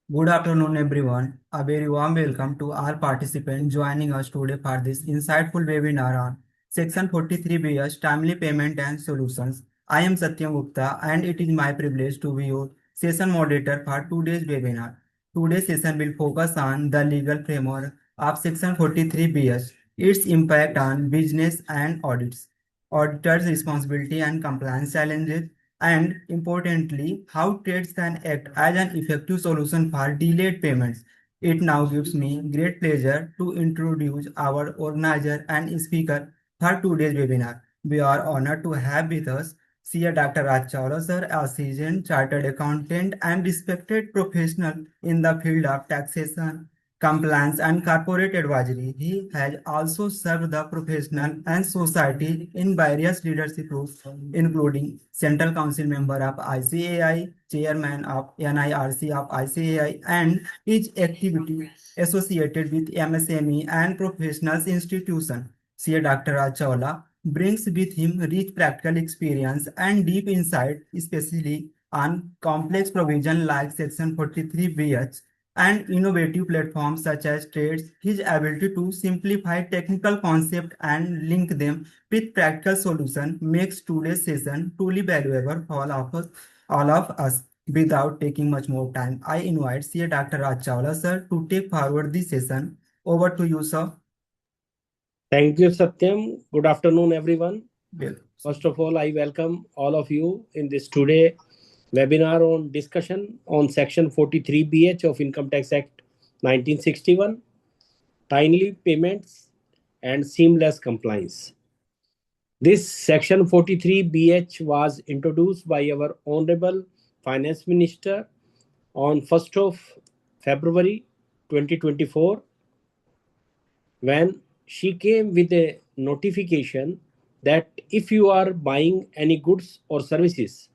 Good afternoon, everyone. A very warm welcome to all participants joining us today for this insightful webinar on Section 43BS Timely Payment and Solutions. I am Satyam Gupta, and it is my privilege to be your session moderator for today's webinar. Today's session will focus on the legal framework of Section 43BS, its impact on business and audits, auditors' responsibility and compliance challenges, and importantly, how trades can act as an effective solution for delayed payments. It now gives me great pleasure to introduce our organizer and speaker for today's webinar. We are honored to have with us CA Dr. Raj Chawla sir, a seasoned chartered accountant and respected professional in the field of taxation, compliance, and corporate advisory. He has also served the professional and society in various leadership roles, including Central Council member of ICAI, chairman of NIRC of ICAI, and each activity associated with MSME and professionals institution. CA Dr. Raj Chawla brings with him rich practical experience and deep insight, especially on complex provision like Section 43BH and innovative platforms such as Trades. His ability to simplify technical concepts and link them with practical solution makes today's session truly valuable for all of us. Without taking much more time, I invite CA Dr. Raj Chawla sir to take forward this session. Over to you, sir. Thank you, Satyam. Good afternoon, everyone. Well, First of all, I welcome all of you in this today webinar on discussion on Section 43BH of Income Tax Act 1961, timely payments and seamless compliance. This Section 43BH was introduced by our Honorable Finance Minister on 1st of February 2024 when she came with a notification that if you are buying any goods or services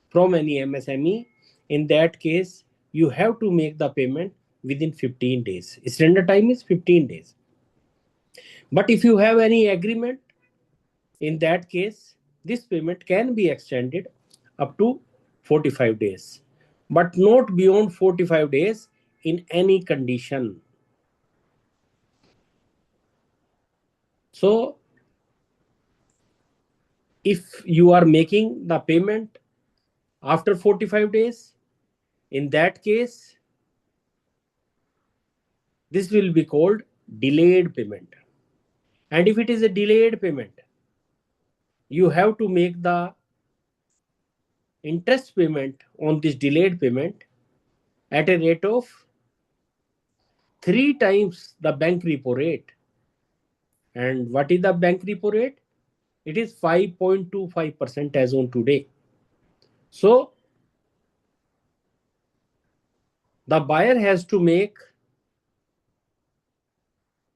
from any MSME, in that case, you have to make the payment within 15 days. Standard time is 15 days. But if you have any agreement, in that case, this payment can be extended up to 45 days, but not beyond 45 days in any condition. So, if you are making the payment after 45 days, in that case, this will be called delayed payment. And if it is a delayed payment, you have to make the interest payment on this delayed payment at a rate of 3 times the bank repo rate. And what is the bank repo rate? It is 5.25% as on today. So, the buyer has to make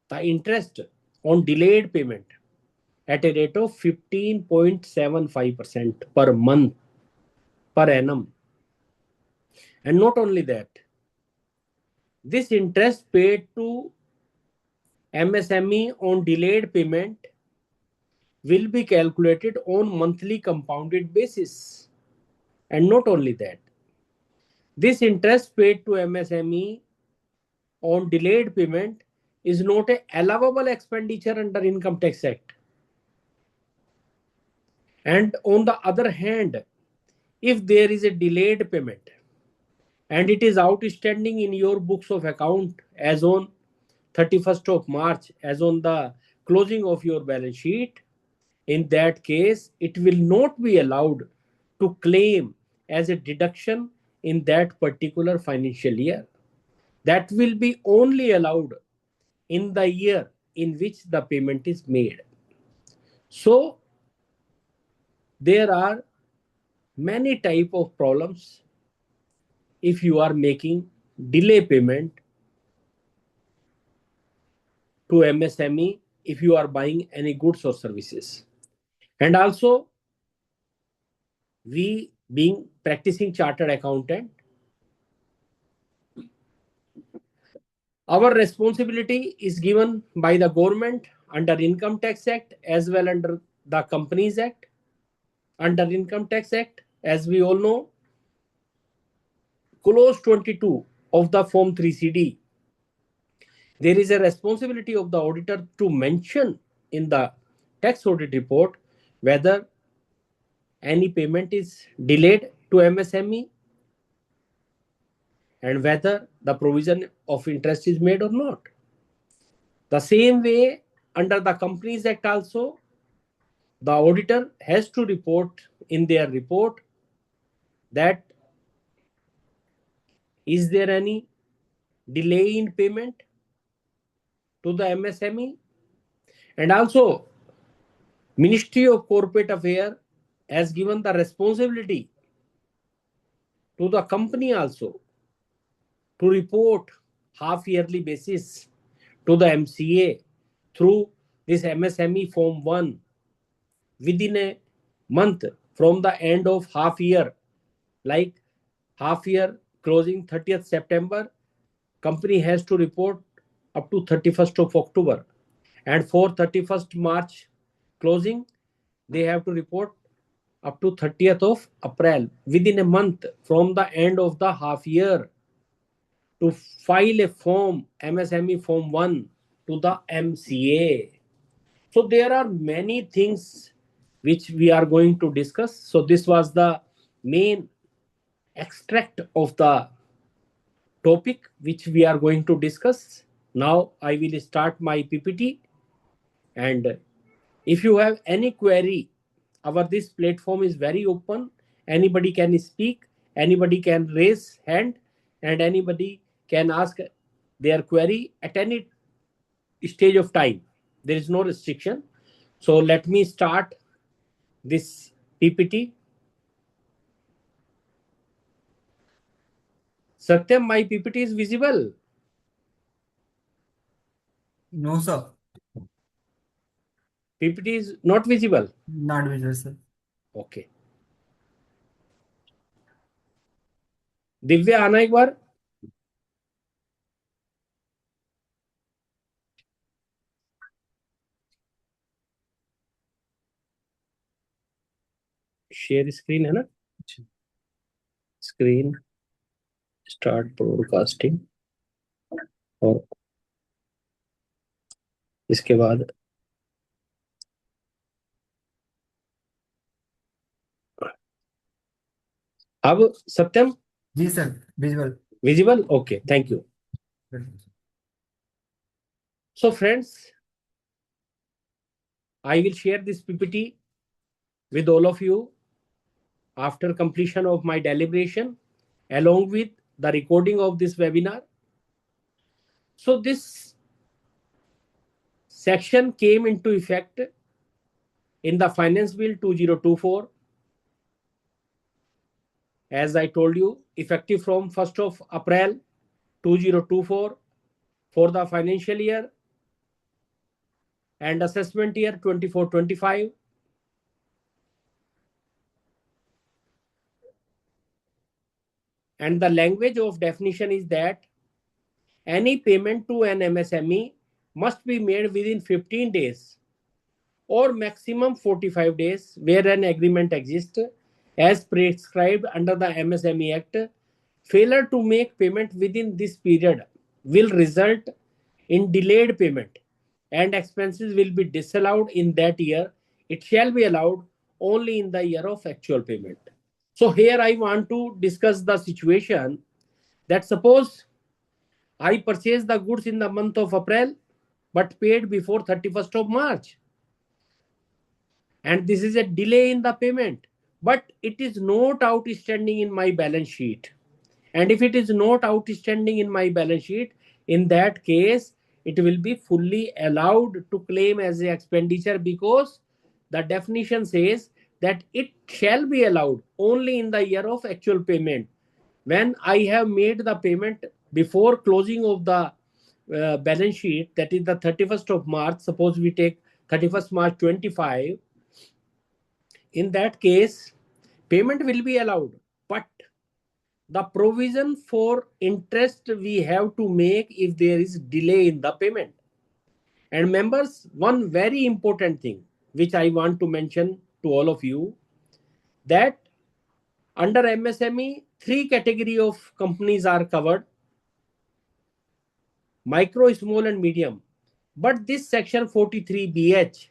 the interest on delayed payment at a rate of 15.75% per month per annum. And not only that, this interest paid to MSME on delayed payment will be calculated on monthly compounded basis. And not only that, this interest paid to MSME on delayed payment is not an allowable expenditure under Income Tax Act. And on the other hand, if there is a delayed payment and it is outstanding in your books of account as on 31st of March, as on the closing of your balance sheet, in that case, it will not be allowed to claim as a deduction in that particular financial year. That will be only allowed in the year in which the payment is made. So, there are many type of problems if you are making delay payment to MSME if you are buying any goods or services. And also, we being practicing chartered accountant, our responsibility is given by the government under Income Tax Act as well under the Companies Act. Under Income Tax Act, as we all know, Clause 22 of the Form 3CD, there is a responsibility of the auditor to mention in the tax audit report whether any payment is delayed to MSME and whether the provision of interest is made or not. The same way, under the Companies Act also, the auditor has to report in their report that is there any delay in payment to the MSME, and also Ministry of Corporate Affairs has given the responsibility to the company also to report half-yearly basis to the MCA through this MSME Form 1 within a month from the end of half year. Like half year closing 30th September, company has to report up to 31st of October. And for 31st March closing, they have to report up to 30th of April within a month from the end of the half year to file a form, MSME Form 1 to the MCA. So there are many things which we are going to discuss. So this was the main extract of the topic which we are going to discuss. Now I will start my PPT, and if you have any query, this platform is very open. Anybody can speak, anybody can raise hand, and anybody can ask their query at any stage of time. There is no restriction. So let me start this PPT. Satyam, my PPT is visible. No, sir. PPT is not visible. Not visible, sir. Okay. Divya आना एक बार. Share screen है ना. Screen start broadcasting और इसके बाद अब सत्यम. जी sir, visible. Okay, thank you. So friends, I will share this PPT with all of you after completion of my deliberation along with the recording of this webinar. So this section came into effect in the Finance Bill 2024. As I told you, effective from 1st of April 2024 for the financial year and assessment year 24-25. And the language of definition is that any payment to an MSME must be made within 15 days or maximum 45 days where an agreement exists as prescribed under the MSME Act. Failure to make payment within this period will result in delayed payment and expenses will be disallowed in that year. It shall be allowed only in the year of actual payment. So here I want to discuss the situation that suppose I purchased the goods in the month of April but paid before 31st of March. And this is a delay in the payment, but it is not outstanding in my balance sheet. And if it is not outstanding in my balance sheet, in that case, it will be fully allowed to claim as an expenditure because the definition says that it shall be allowed only in the year of actual payment. When I have made the payment before closing of the balance sheet, that is the 31st of March, suppose we take 31st March 25, in that case, payment will be allowed, but the provision for interest we have to make if there is delay in the payment. And members, one very important thing which I want to mention to all of you, that under MSME, 3 category of companies are covered. micro, small and medium. But this section 43BH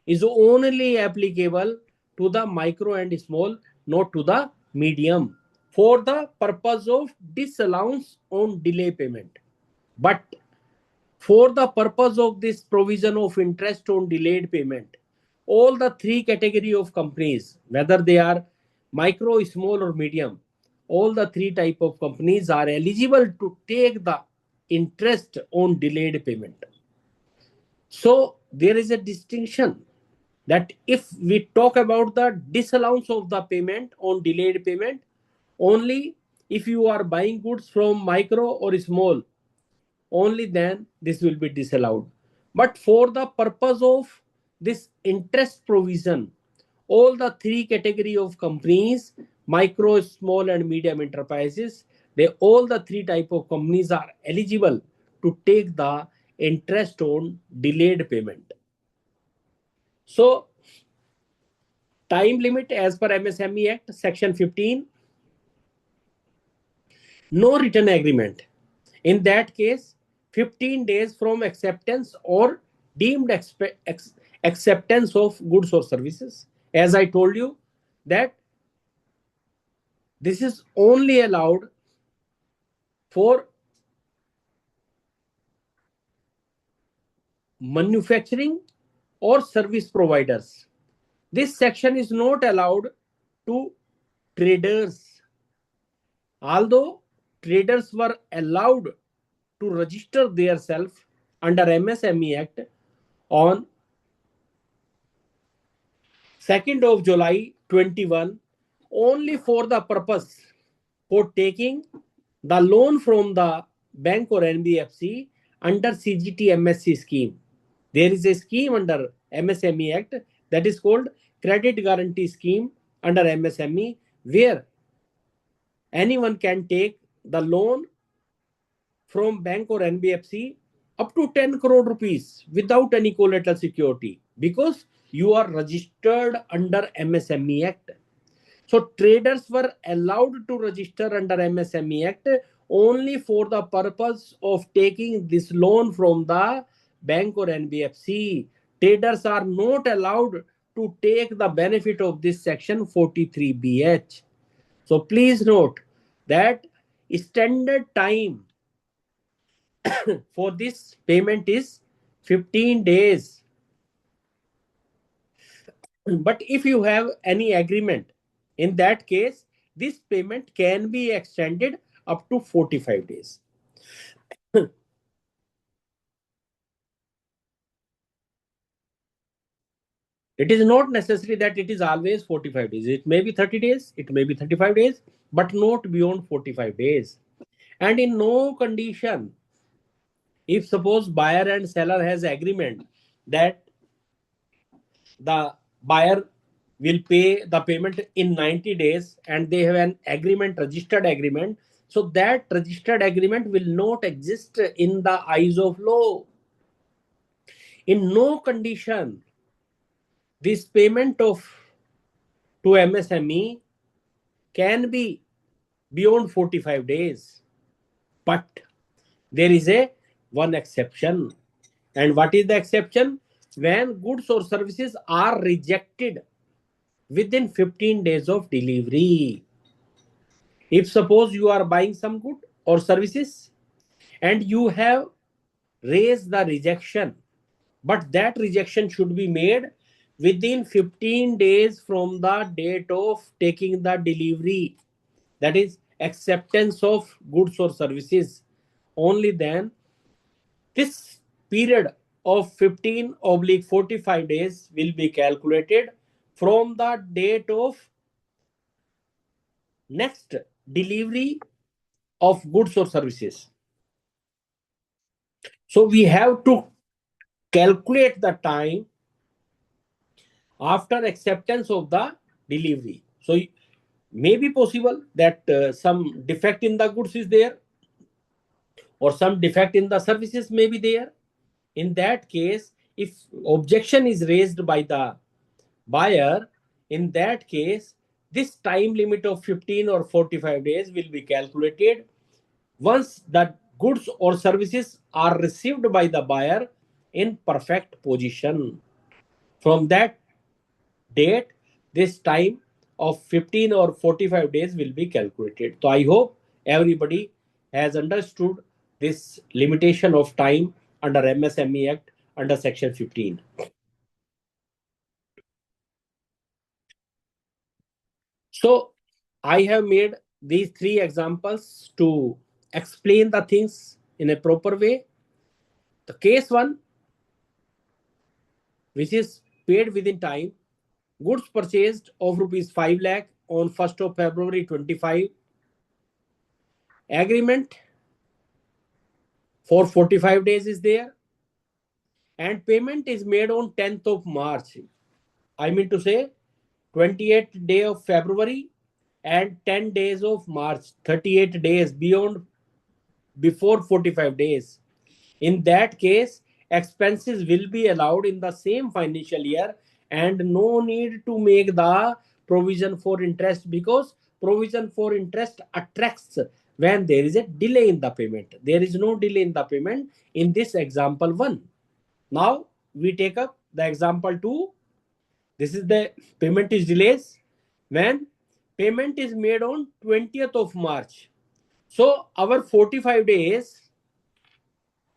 is only applicable to the micro and small, not to the medium, for the purpose of disallowance on delay payment. But for the purpose of this provision of interest on delayed payment, all the three category of companies, whether they are micro, small or medium, all the three type of companies are eligible to take the interest on delayed payment. So there is a distinction that if we talk about the disallowance of the payment on delayed payment, only if you are buying goods from micro or small, only then this will be disallowed. But for the purpose of this interest provision, all the three category of companies, micro, small and medium enterprises, they all the three type of companies are eligible to take the interest on delayed payment. So time limit as per MSME Act section 15, no written agreement. In that case, 15 days from acceptance or deemed acceptance of goods or services. As I told you that this is only allowed for manufacturing or service providers. This section is not allowed to traders. Although traders were allowed to register themselves under MSME Act on 2nd of July 21 only for the purpose for taking the loan from the bank or NBFC under CGT MSC scheme. There is a scheme under MSME Act that is called Credit Guarantee Scheme under MSME, where anyone can take the loan from bank or NBFC up to 10 crore rupees without any collateral security because you are registered under MSME Act. So traders were allowed to register under MSME Act only for the purpose of taking this loan from the bank or NBFC. Traders are not allowed to take the benefit of this section 43BH. So please note that standard time for this payment is 15 days. But if you have any agreement, in that case, this payment can be extended up to 45 days. It is not necessary that it is always 45 days. It may be 30 days, it may be 35 days, but not beyond 45 days. And in no condition, if suppose buyer and seller has agreement that the buyer will pay the payment in 90 days and they have an agreement, registered agreement, so that registered agreement will not exist in the eyes of law. In no condition, this payment to MSME can be beyond 45 days. But there is one exception. And what is the exception? When goods or services are rejected within 15 days of delivery. If suppose you are buying some good or services and you have raised the rejection, but that rejection should be made within 15 days from the date of taking the delivery, that is acceptance of goods or services, only then this period of 15/45 days will be calculated from the date of next delivery of goods or services. So we have to calculate the time after acceptance of the delivery. So may be possible that some defect in the goods is there or some defect in the services may be there. In that case, if objection is raised by the buyer, in that case, this time limit of 15 or 45 days will be calculated. Once that goods or services are received by the buyer in perfect position. From that date, this time of 15 or 45 days will be calculated. So I hope everybody has understood this limitation of time under MSME Act under Section 15. So I have made these three examples to explain the things in a proper way. The case one, which is paid within time, goods purchased of rupees 5 lakh on 1st of February 25. Agreement for 45 days is there. And payment is made on 10th of March. I mean to say 28th day of February and 10 days of March, 38 days before 45 days. In that case, expenses will be allowed in the same financial year and no need to make the provision for interest, because provision for interest attracts when there is a delay in the payment. There is no delay in the payment in this example 1. Now we take up the example 2. This is the payment is delays when payment is made on 20th of March. So our 45 days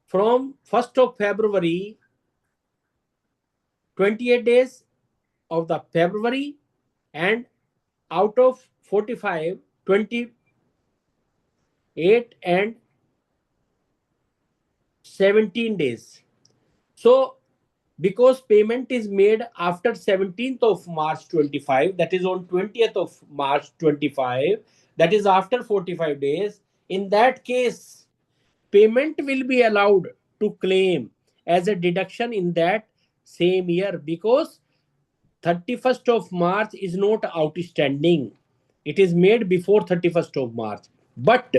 from 1st of February, 28 days of the February, and out of 45, 28 and 17 days. So because payment is made after 17th of March 25, that is on 20th of March 25, that is after 45 days, in that case, payment will be allowed to claim as a deduction in that same year, because 31st of March is not outstanding. It is made before 31st of March. But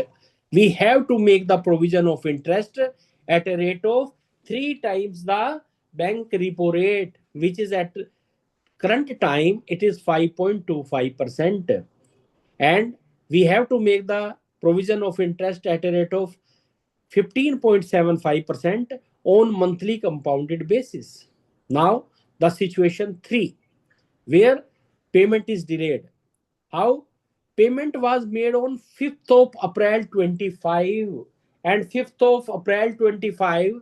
we have to make the provision of interest at a rate of 3 times the bank repo rate, which is at current time, it is 5.25%. And we have to make the provision of interest at a rate of 15.75% on monthly compounded basis. Now, the situation 3, where payment is delayed. How? Payment was made on 5th of April 25, and 5th of April 25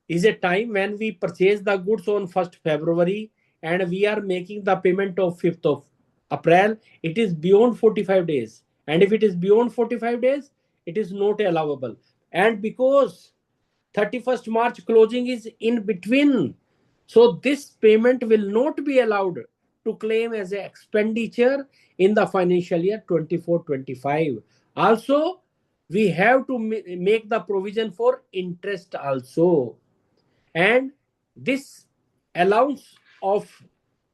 is a time when we purchase the goods on 1st February and we are making the payment of 5th of April. It is beyond 45 days. And if it is beyond 45 days, it is not allowable. And because 31st March closing is in between, so this payment will not be allowed to claim as an expenditure in the financial year 24-25. Also, we have to make the provision for interest also. And this allowance of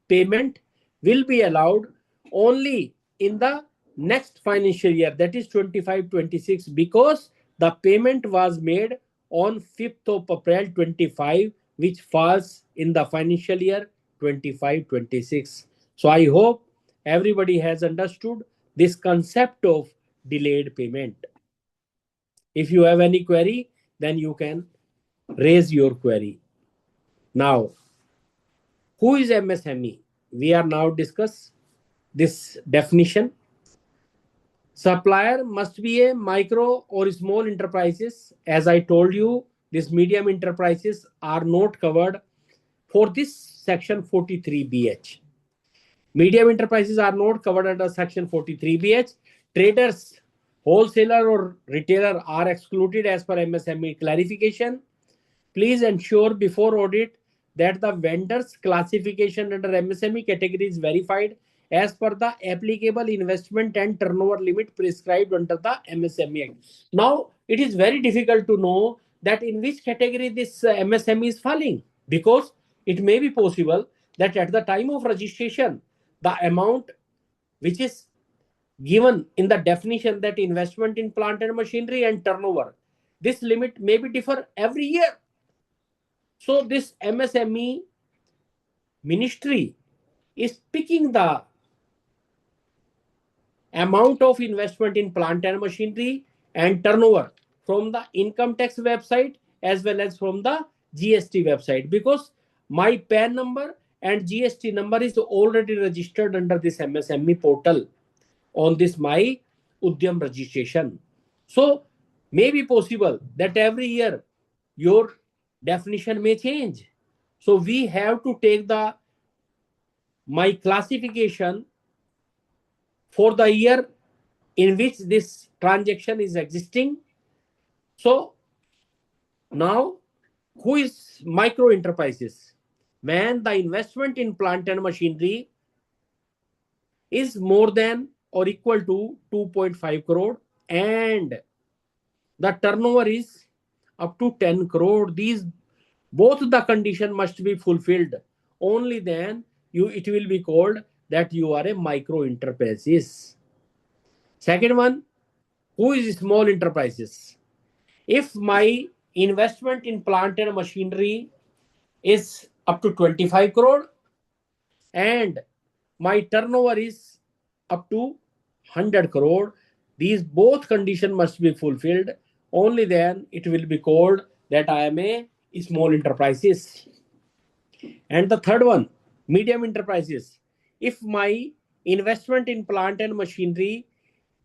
payment will be allowed only in the next financial year, that is 25-26, because the payment was made on 5th of April 25, which falls in the financial year 25-26. So I hope everybody has understood this concept of delayed payment. If you have any query, then you can raise your query. Now, who is MSME? We are now discuss this definition. Supplier must be a micro or small enterprises. As I told you, these medium enterprises are not covered for this section 43BH. Medium enterprises are not covered under section 43BH. Traders, wholesaler or retailer are excluded as per MSME clarification. Please ensure before audit that the vendor's classification under MSME category is verified as per the applicable investment and turnover limit prescribed under the MSME Act. Now, it is very difficult to know that in which category this MSME is falling, because it may be possible that at the time of registration, the amount which is given in the definition, that investment in plant and machinery and turnover, this limit may be differ every year. So this MSME ministry is picking the amount of investment in plant and machinery and turnover from the income tax website as well as from the GST website, because my PAN number and GST number is already registered under this MSME portal on this my Udyam registration. So may be possible that every year your definition may change. So we have to take the my classification for the year in which this transaction is existing. So now, who is micro enterprises? When the investment in plant and machinery is more than or equal to 2.5 crore and the turnover is up to 10 crore, these both the condition must be fulfilled. Only then it will be called that you are a micro enterprises. Second one, who is small enterprises? If my investment in plant and machinery is up to 25 crore and my turnover is up to 100 crore, these both conditions must be fulfilled. Only then it will be called that I am a small enterprises. And the third one, medium enterprises. If my investment in plant and machinery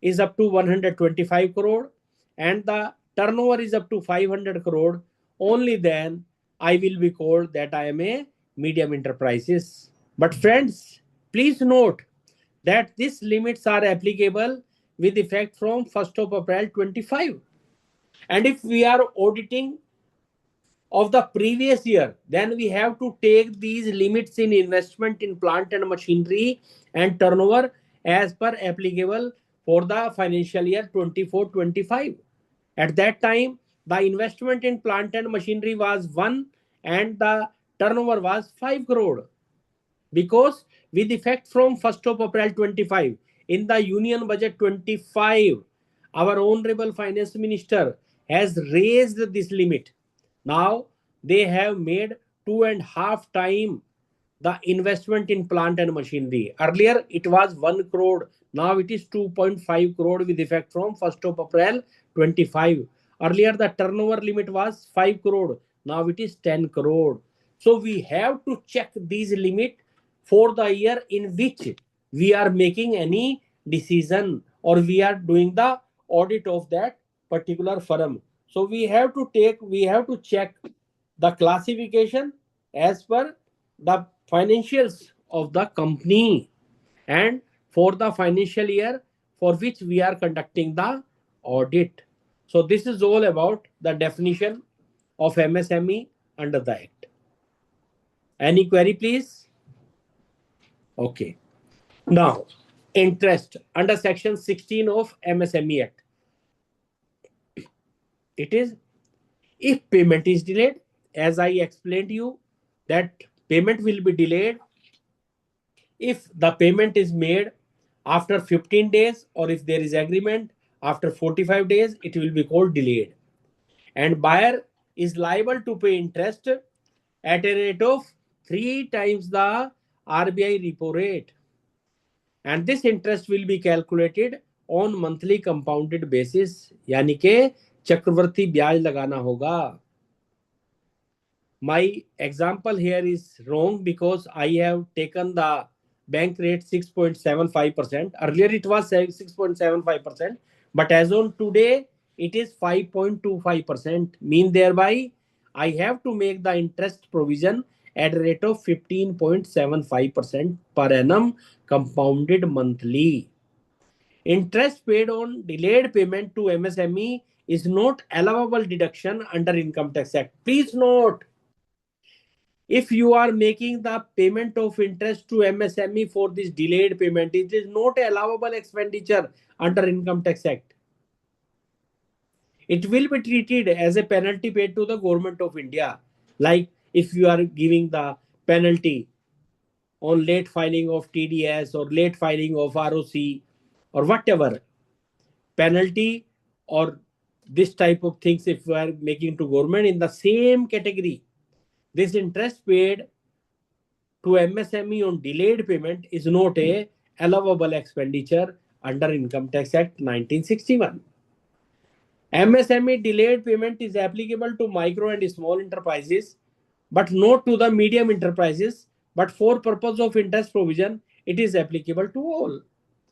is up to 125 crore and the turnover is up to 500 crore, only then I will be called that I am a medium enterprises. But friends, please note that these limits are applicable with effect from 1st of April 25. And if we are auditing of the previous year, then we have to take these limits in investment in plant and machinery and turnover as per applicable for the financial year 24-25. At that time, the investment in plant and machinery was 1 and the turnover was 5 crore. Because with effect from 1st of April 25, in the Union Budget 25, our Honorable Finance Minister has raised this limit. Now they have made 2.5 times the investment in plant and machinery. Earlier it was 1 crore. Now it is 2.5 crore with effect from 1st of April 25. Earlier the turnover limit was 5 crore. Now it is 10 crore. So we have to check these limit for the year in which we are making any decision or we are doing the audit of that particular firm. So we have to check the classification as per the financials of the company and for the financial year for which we are conducting the audit. So this is all about the definition of MSME under the Act. Any query, please? Okay. Now, interest under section 16 of MSME Act. It is, if payment is delayed, as I explained to you, that payment will be delayed if the payment is made after 15 days or if there is agreement after 45 days, it will be called delayed. And buyer is liable to pay interest at a rate of 3 times the RBI repo rate. And this interest will be calculated on monthly compounded basis, यानी के चक्रवर्ती ब्याज लगाना होगा. My example here is wrong because I have taken the bank rate 6.75%. Earlier it was 6.75%, but as on today it is 5.25%. Mean thereby I have to make the interest provision at a rate of 15.75% per annum compounded monthly. Interest paid on delayed payment to MSME is not allowable deduction under Income Tax Act. Please note, if you are making the payment of interest to MSME for this delayed payment, it is not allowable expenditure under Income Tax Act. It will be treated as a penalty paid to the Government of India. Like if you are giving the penalty on late filing of TDS or late filing of ROC or whatever penalty or this type of things, if you are making to government in the same category, this interest paid to MSME on delayed payment is not a allowable expenditure under Income Tax Act 1961. MSME delayed payment is applicable to micro and small enterprises, but not to the medium enterprises. But for purpose of interest provision, it is applicable to all.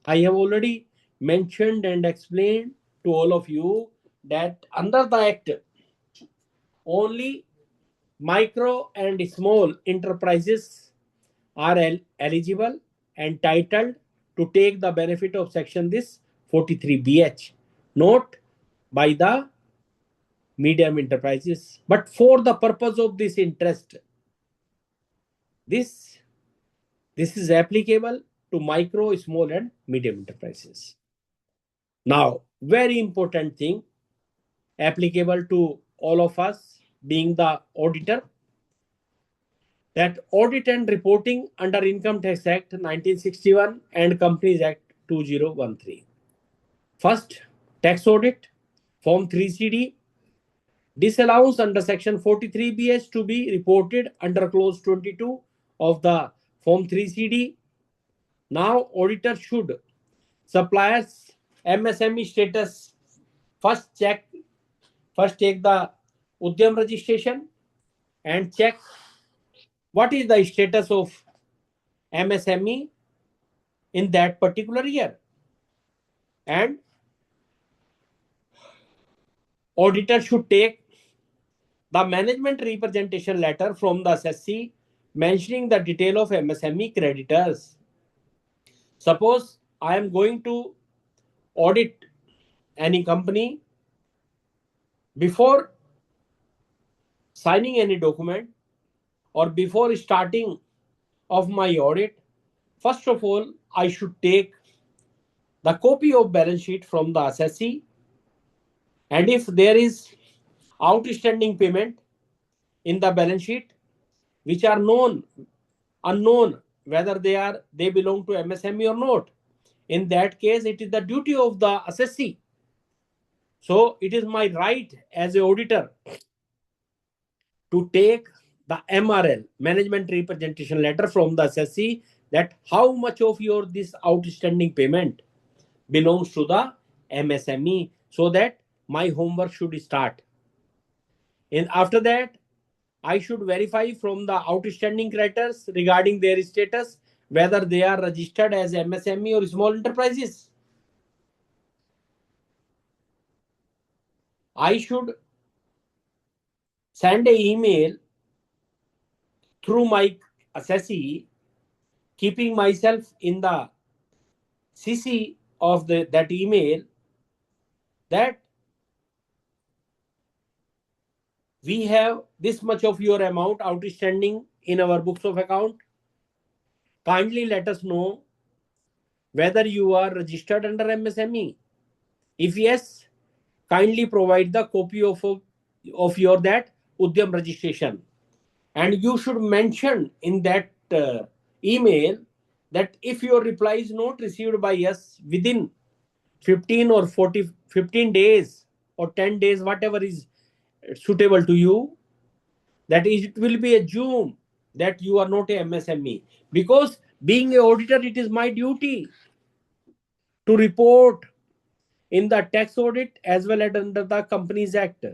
I have already mentioned and explained to all of you that under the Act, only micro and small enterprises are eligible and entitled to take the benefit of section this 43BH, not by the medium enterprises, but for the purpose of this interest. This is applicable to micro, small, and medium enterprises. Now, very important thing applicable to all of us being the auditor, that audit and reporting under Income Tax Act 1961 and Companies Act 2013. First, tax audit, Form 3CD. Disallowance under Section 43BH to be reported under Clause 22 of the Form 3CD. Now, auditor should suppliers MSME status first take the Udyam registration and check what is the status of MSME in that particular year. And auditor should take the management representation letter from the assessee mentioning the detail of MSME creditors. Suppose I am going to audit any company. Before signing any document or before starting of my audit, first of all, I should take the copy of balance sheet from the assessee, and if there is outstanding payment in the balance sheet which are unknown whether they belong to MSME or not, in that case it is the duty of the assessee. So it is my right as an auditor to take the MRL, management representation letter, from the assessee, that how much of your this outstanding payment belongs to the MSME, so that my homework should start. And after that, I should verify from the outstanding creditors regarding their status, whether they are registered as MSME or small enterprises. I should send an email through my assessee, keeping myself in the CC of that email, that we have this much of your amount outstanding in our books of account. Kindly let us know whether you are registered under MSME. If yes, kindly provide the copy of your that Udyam registration. And you should mention in that email that if your reply is not received by us within 15 or 15 days or 10 days, whatever is suitable to you, that is, it will be assumed that you are not a MSME. Because being an auditor, it is my duty to report in the tax audit as well as under the Companies Act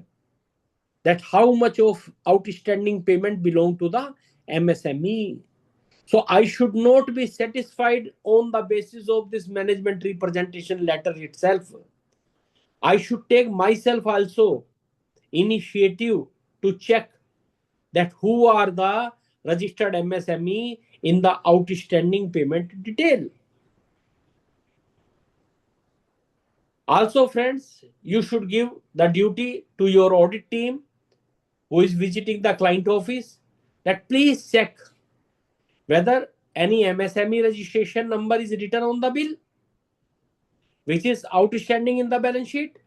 that how much of outstanding payment belong to the MSME. So I should not be satisfied on the basis of this management representation letter itself. I should take myself also initiative to check that who are the registered MSME in the outstanding payment detail. Also, friends, you should give the duty to your audit team who is visiting the client office, that please check whether any MSME registration number is written on the bill which is outstanding in the balance sheet.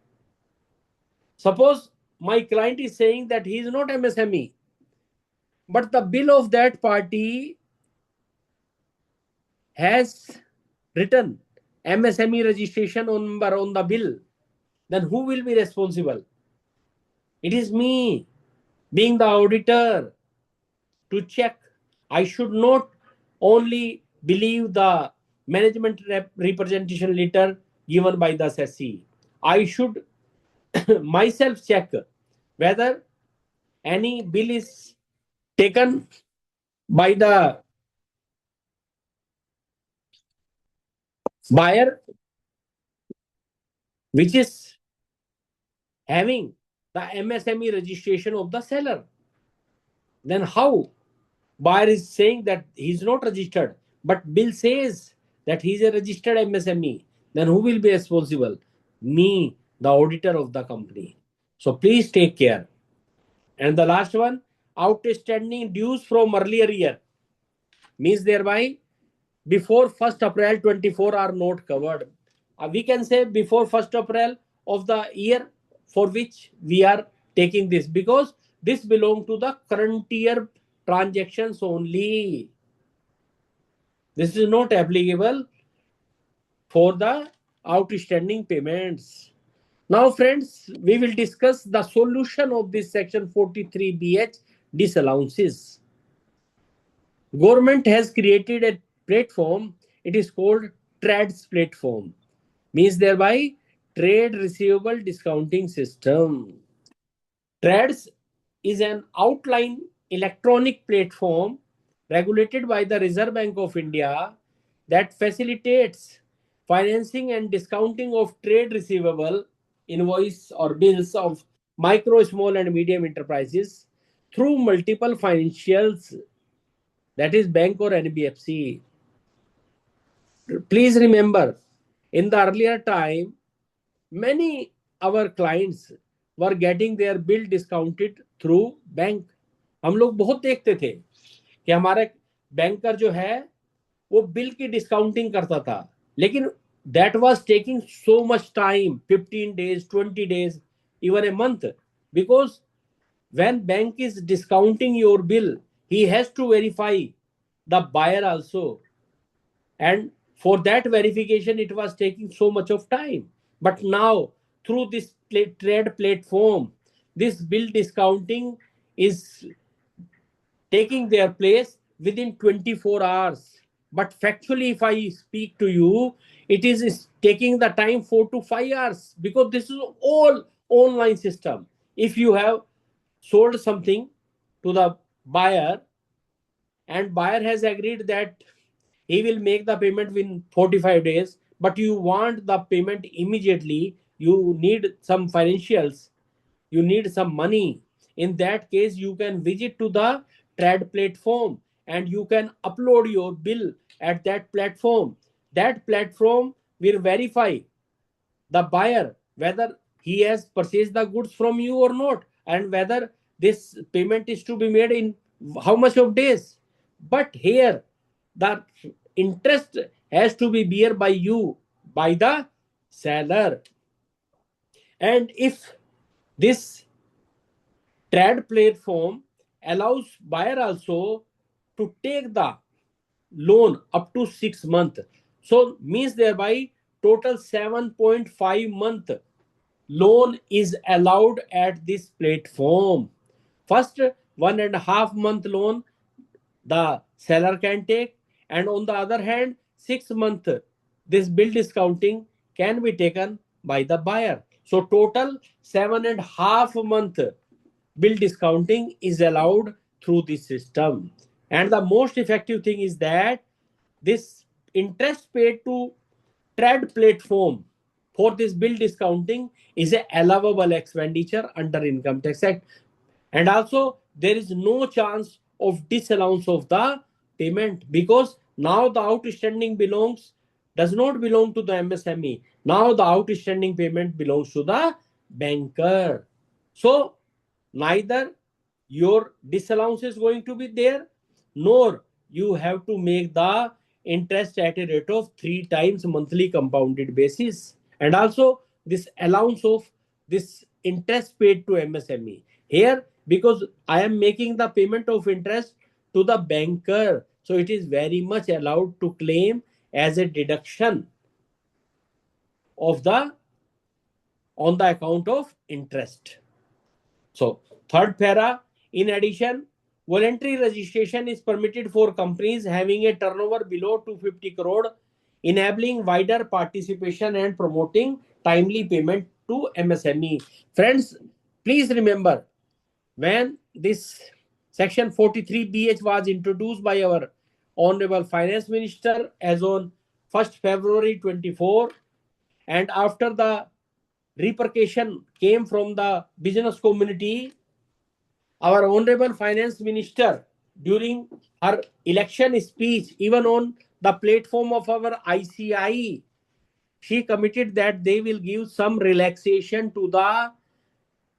Suppose my client is saying that he is not MSME, but the bill of that party has written MSME registration number on the bill, then who will be responsible? It is me, being the auditor, to check. I should not only believe the management representation letter given by the assessee. I should myself check whether any bill is taken by the buyer which is having the MSME registration of the seller. Then how buyer is saying that he's not registered, but bill says that he's a registered MSME? Then who will be responsible? Me, the auditor of the company. So please take care. And the last one, outstanding dues from earlier year, means thereby before 1st April 24 are not covered. We can say before 1st April of the year for which we are taking this, because this belongs to the current year transactions only. This is not applicable for the outstanding payments. Now friends, we will discuss the solution of this section 43BH disallowances. Government has created a platform. It is called TRADS platform, means thereby Trade Receivable Discounting System. TRADS is an outline electronic platform regulated by the Reserve Bank of India that facilitates financing and discounting of trade receivable, invoice or bills of micro, small and medium enterprises through multiple financials, that is bank or NBFC. Please remember, in the earlier time, many our clients were getting their bill discounted through bank. हम लोग बहुत देखते थे कि हमारे banker जो है वो बिल की डिस्काउंटिंग करता था, लेकिन that was taking so much time, 15 days, 20 days, even a month, because when bank is discounting your bill, he has to verify the buyer also, and for that verification it was taking so much of time. But now through this trade platform, this bill discounting is taking their place within 24 hours. But factually, if I speak to you, it is taking the time 4 to 5 hours, because this is all online system. If you have sold something to the buyer and buyer has agreed that he will make the payment within 45 days, but you want the payment immediately, you need some financials, you need some money. In that case, you can visit to the trade platform and you can upload your bill at that platform. That platform will verify the buyer whether he has purchased the goods from you or not, and whether this payment is to be made in how much of days. But here the interest has to be bear by you, by the seller. And if this trade platform allows buyer also to take the loan up to 6 months, so means thereby total 7.5 month loan is allowed at this platform. First 1.5 month loan the seller can take, and on the other hand 6 month this bill discounting can be taken by the buyer. So total 7.5 month bill discounting is allowed through this system. And the most effective thing is that this interest paid to trade platform for this bill discounting is a allowable expenditure under Income Tax Act. And also there is no chance of disallowance of the payment, because now the outstanding does not belong to the MSME. Now the outstanding payment belongs to the banker. So neither your disallowance is going to be there, nor you have to make the interest at a rate of 3 times monthly compounded basis. And also this allowance of this interest paid to MSME here, because I am making the payment of interest to the banker, so it is very much allowed to claim as a deduction of the on the account of interest. So third para, in addition, voluntary registration is permitted for companies having a turnover below 250 crore, enabling wider participation and promoting timely payment to MSME. Friends, please remember, when this section 43BH was introduced by our Honorable Finance Minister as on 1st February 24, and after the repercussion came from the business community, our Honorable Finance Minister, during her election speech, even on the platform of our ICI, she committed that they will give some relaxation to the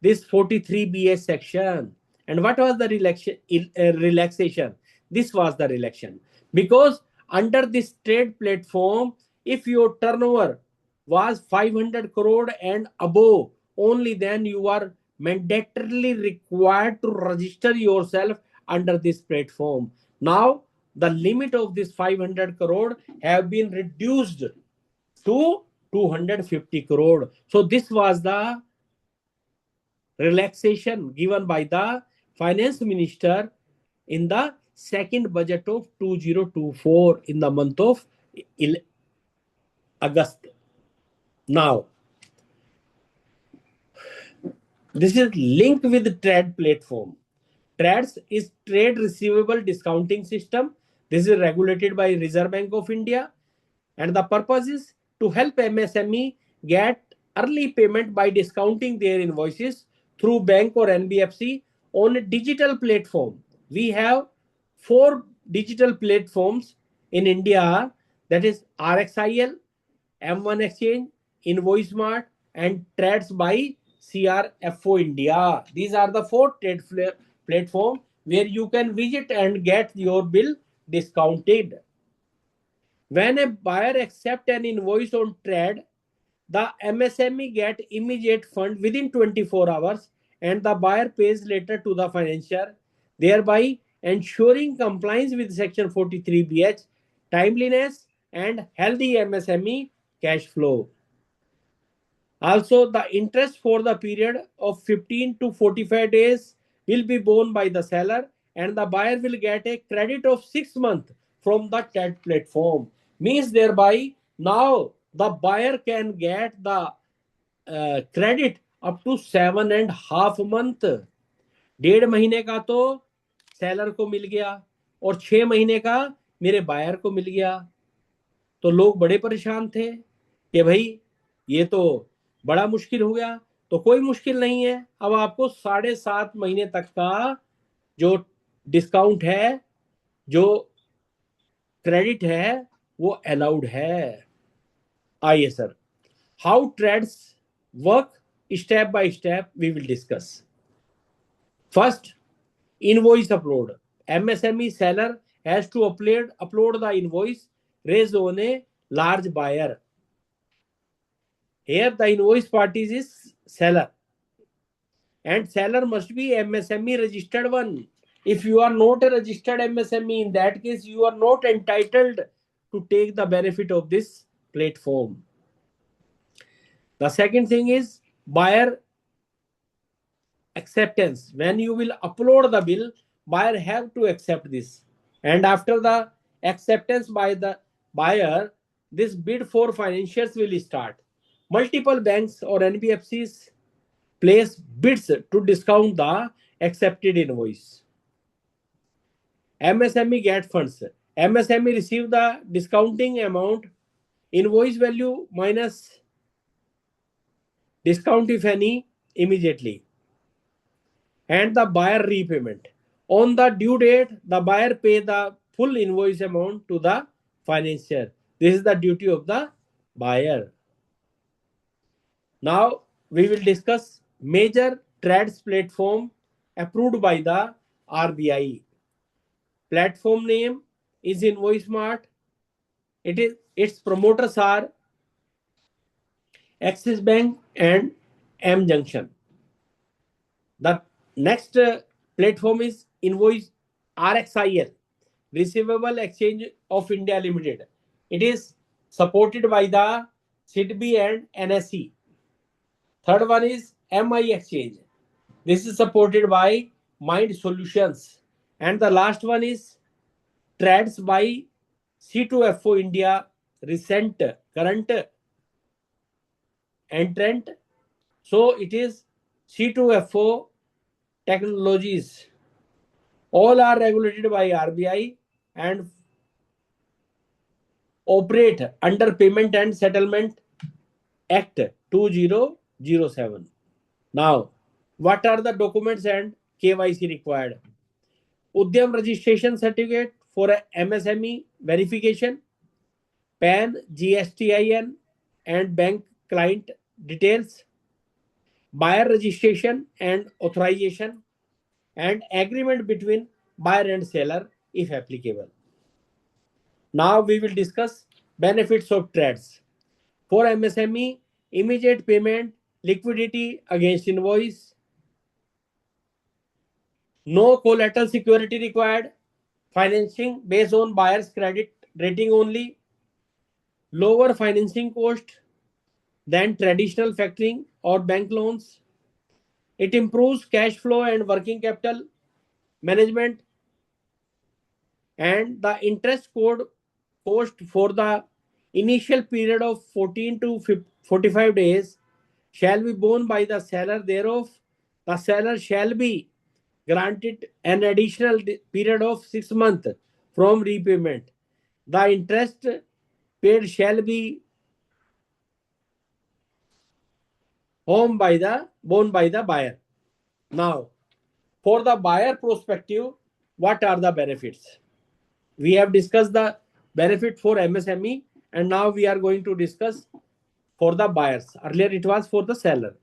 this 43BH section. And what was the relaxation? This was the relaxation. Because under this trade platform, if your turnover was 500 crore and above, only then you are mandatorily required to register yourself under this platform. Now, the limit of this 500 crore have been reduced to 250 crore. So this was the relaxation given by the finance minister in the second budget of 2024 in the month of August. Now, this is linked with the trade platform. TRADS is Trade Receivable Discounting System. This is regulated by Reserve Bank of India, and the purpose is to help MSME get early payment by discounting their invoices through bank or NBFC on a digital platform. We have 4 digital platforms in India, that is RXIL, M1 Exchange, InvoiceMart, and TRADS by CRFO India. These are the 4 trade platforms where you can visit and get your bill discounted. When a buyer accepts an invoice on TRAD, the MSME get immediate fund within 24 hours and the buyer pays later to the financier, thereby ensuring compliance with Section 43BH, timeliness, and healthy MSME cash flow. Also, the interest for the period of 15 to 45 days will be borne by the seller, and the buyer will get a credit of 6 months from the TED platform. Means thereby now the buyer can get the credit up to 7.5 months. 1.5 महीने का तो seller को मिल गया और 6 महीने का मेरे buyer को मिल गया। तो लोग बड़े परेशान थे कि भाई ये तो बड़ा मुश्किल हो गया। तो कोई मुश्किल नहीं है, अब आपको 7.5 महीने तक का जो डिस्काउंट है, जो क्रेडिट है, वो अलाउड है। आइए sir, how trades work, step by step we will discuss. First, invoice upload. MSME seller has to upload the invoice raised on a large buyer. Here the invoice party is seller, and seller must be MSME registered one. If you are not a registered MSME, in that case you are not entitled to take the benefit of this platform. The second thing is buyer acceptance. When you will upload the bill, buyer have to accept this, and after the acceptance by the buyer, this bid for financiers will start. Multiple banks or NBFCs place bids to discount the accepted invoice. MSME get funds. MSME receive the discounting amount, invoice value minus discount if any, immediately, and the buyer repayment. On the due date, the buyer pay the full invoice amount to the financier. This is the duty of the buyer. Now we will discuss major TRADS platform approved by the RBI. Platform name is InvoiceMart. Its promoters are Axis Bank and M Junction. The next platform is Invoice RXIL, Receivable Exchange of India Limited. It is supported by the SIDBI and NSE. Third one is MI Exchange. This is supported by Mind Solutions. And the last one is TRADS by C2FO India, recent current entrant So it is C2FO Technologies. All are regulated by RBI and operate under Payment and Settlement Act 2007. Now, what are the documents and KYC required? Udyam registration certificate for a MSME verification, PAN, GSTIN, and bank client details, buyer registration and authorization, and agreement between buyer and seller if applicable. Now we will discuss benefits of trades. For MSME, immediate payment, liquidity against invoice, no collateral security required, financing based on buyer's credit rating only, lower financing cost than traditional factoring or bank loans. It improves cash flow and working capital management, and the interest cost for the initial period of 14 to 45 days shall be borne by the seller thereof. The seller shall be granted an additional period of 6 months from repayment. The interest paid shall be borne by the buyer. Now, for the buyer perspective, what are the benefits? We have discussed the benefit for MSME, and now we are going to discuss for the buyers. Earlier it was for the seller.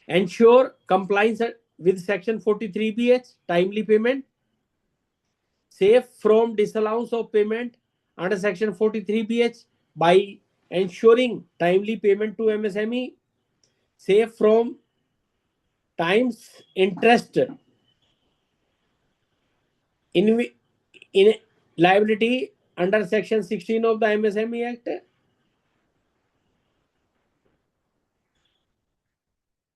Ensure compliance with section 43BH, timely payment. Safe from disallowance of payment under section 43BH by ensuring timely payment to MSME. Safe from times interest in liability under section 16 of the MSME Act.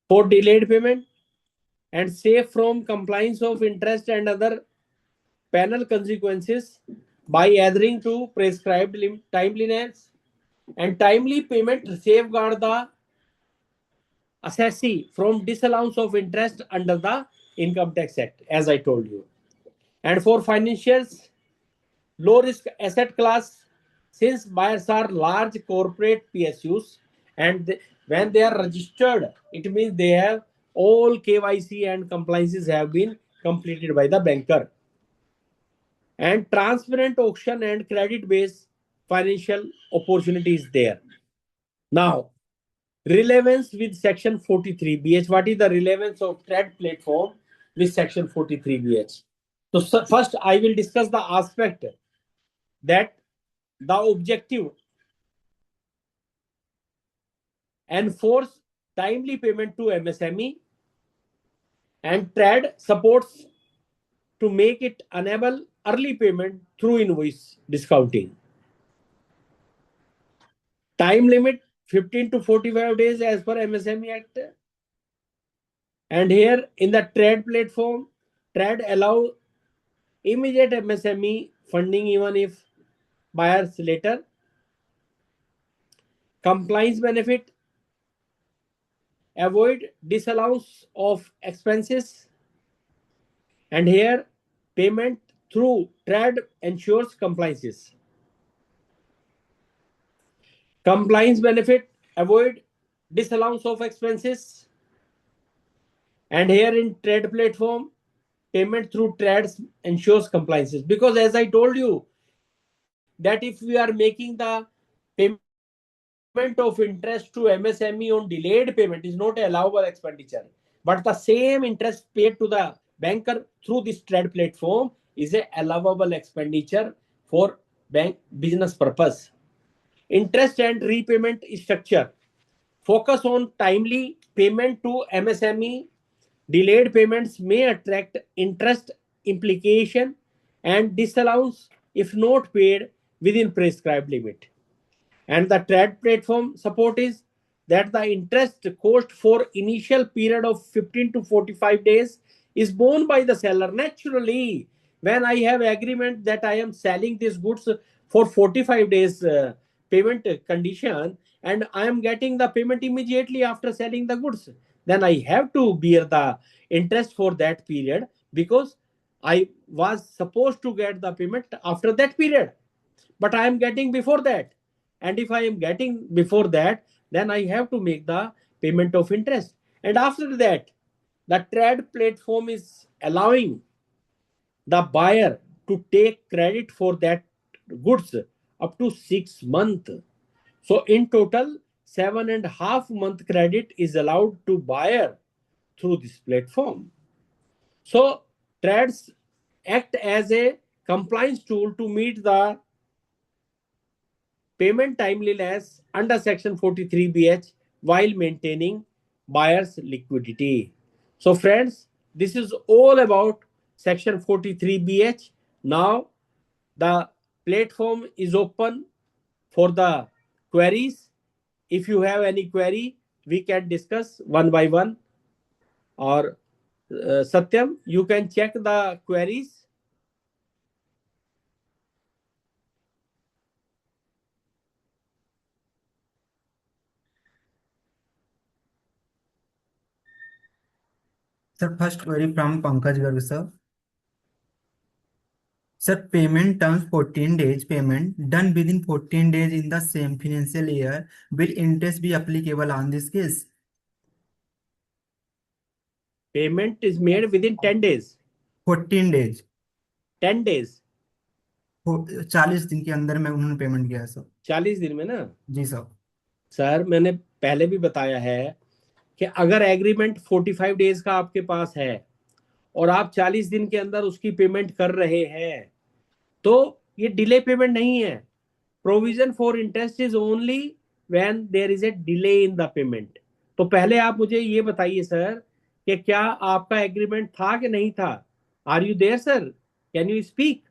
For delayed payment, and safe from compliance of interest and other penal consequences by adhering to prescribed timeliness, and timely payment safeguard the assessee from disallowance of interest under the Income Tax Act, as I told you. And for financials, low risk asset class, since buyers are large corporate PSUs, and when they are registered, it means they have all KYC and compliances have been completed by the banker. And transparent auction and credit based financial opportunities there. Now, relevance with section 43BH. What is the relevance of trade platform with section 43BH? So first I will discuss the aspect that the objective enforce timely payment to MSME, and trade supports to make it enable early payment through invoice discounting. Time limit 15 to 45 days as per MSME Act. And here in the trade platform, trade allow immediate MSME funding even if buyers later. Compliance benefit, avoid disallowance of expenses, and here payment through trade ensures compliances. Compliance benefit, avoid disallowance of expenses, and here in trade platform, payment through trades ensures compliances. Because as I told you, that if we are making the payment of interest to MSME on delayed payment is not allowable expenditure, but the same interest paid to the banker through this trade platform is a allowable expenditure for bank business purpose. Interest and repayment structure, focus on timely payment to MSME. Delayed payments may attract interest implication and disallowance if not paid within prescribed limit. And the trade platform support is that the interest cost for initial period of 15 to 45 days is borne by the seller. Naturally, when I have agreement that I am selling these goods for 45 days payment condition, and I am getting the payment immediately after selling the goods, then I have to bear the interest for that period, because I was supposed to get the payment after that period, but I am getting before that. And if I am getting before that, then I have to make the payment of interest. And after that, the trade platform is allowing the buyer to take credit for that goods up to 6 months. So in total, 7.5 month credit is allowed to buyer through this platform. So trades act as a compliance tool to meet the payment timeliness under section 43BH while maintaining buyer's liquidity. So friends, this is all about section 43BH. Now the platform is open for the queries. If you have any query, we can discuss one by one. Or Satyam, you can check the queries. Sir, first query from Pankaj Garg, sir. Sir, payment terms 14 days payment done within 14 days in the same financial year. Will interest be applicable on this case? Payment is made within 10 days. 14 days. 10 days. 40 दिन के अंदर में उन्होंने payment किया है sir. 40 दिन में ना? जी सर। सर मैंने पहले भी बताया है कि अगर एग्रीमेंट 45 डेज का आपके पास है और आप 40 दिन के अंदर उसकी पेमेंट कर रहे हैं, तो ये डिले पेमेंट नहीं है। Provision for interest is only when there is a delay in the payment. तो पहले आप मुझे ये बताइए सर कि क्या आपका एग्रीमेंट था कि नहीं था? Are you there sir? Can you speak?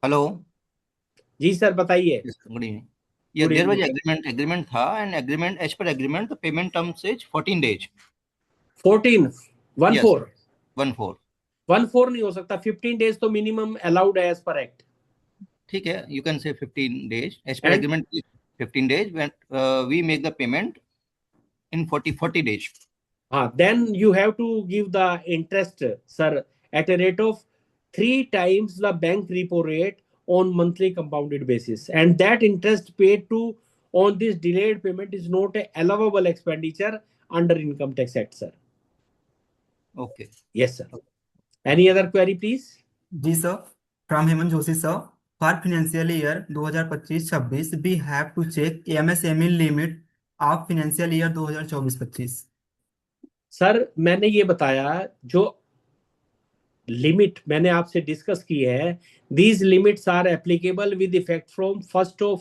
Hello जी सर बताइए। Good evening. Good there was evening. Agreement था and agreement as per agreement the payment terms is 14 days. 14 1 yes 4 14 1 4 नहीं हो सकता। 15 डेज तो मिनिमम अलाउड है एज पर एक्ट। ठीक है, you can say 15 days as per and agreement 15 days when we make the payment in 40 days. then you have to give the interest sir at a rate of 3 times the bank repo rate on monthly compounded basis, and that interest paid to on this delayed payment is not a allowable expenditure under income tax act sir. Okay Yes sir. Any other query please? जी sir, from Hemant Joshi sir. For financial year 2025-26 we have to check MSME limit of financial year 2024-25। Sir मैंने ये बताया, जो limit मैंने आपसे discuss की है, these limits are applicable with effect from 1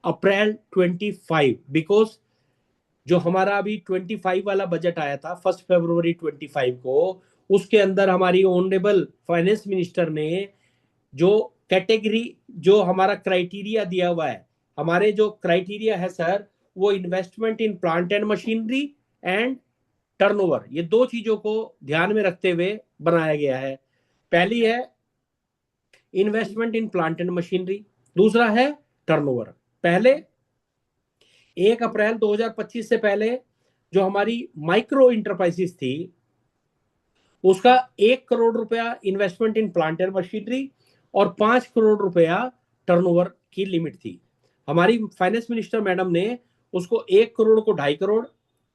April 25, because जो हमारा अभी 25 वाला बजट आया था 1 फरवरी 25 को, उसके अंदर हमारी ऑनरेबल फाइनेंस मिनिस्टर ने जो कैटेगरी, जो हमारा क्राइटेरिया दिया हुआ है, हमारे जो क्राइटेरिया है सर, वो investment in plant and machinery and turnover, ये दो चीजों को ध्यान में रखते हुए बनाया गया है। पहली है investment in plant and machinery, दूसरा है टर्नओवर। पहले 1 अप्रैल 2025 से पहले जो हमारी माइक्रो इंटरप्राइजेस थी, उसका 1 करोड़ रुपया investment in plant and machinery और 5 करोड़ रुपया टर्नओवर की लिमिट थी। हमारी फाइनेंस मिनिस्टर मैडम ने उसको 1 करोड़ को 2.5 करोड़,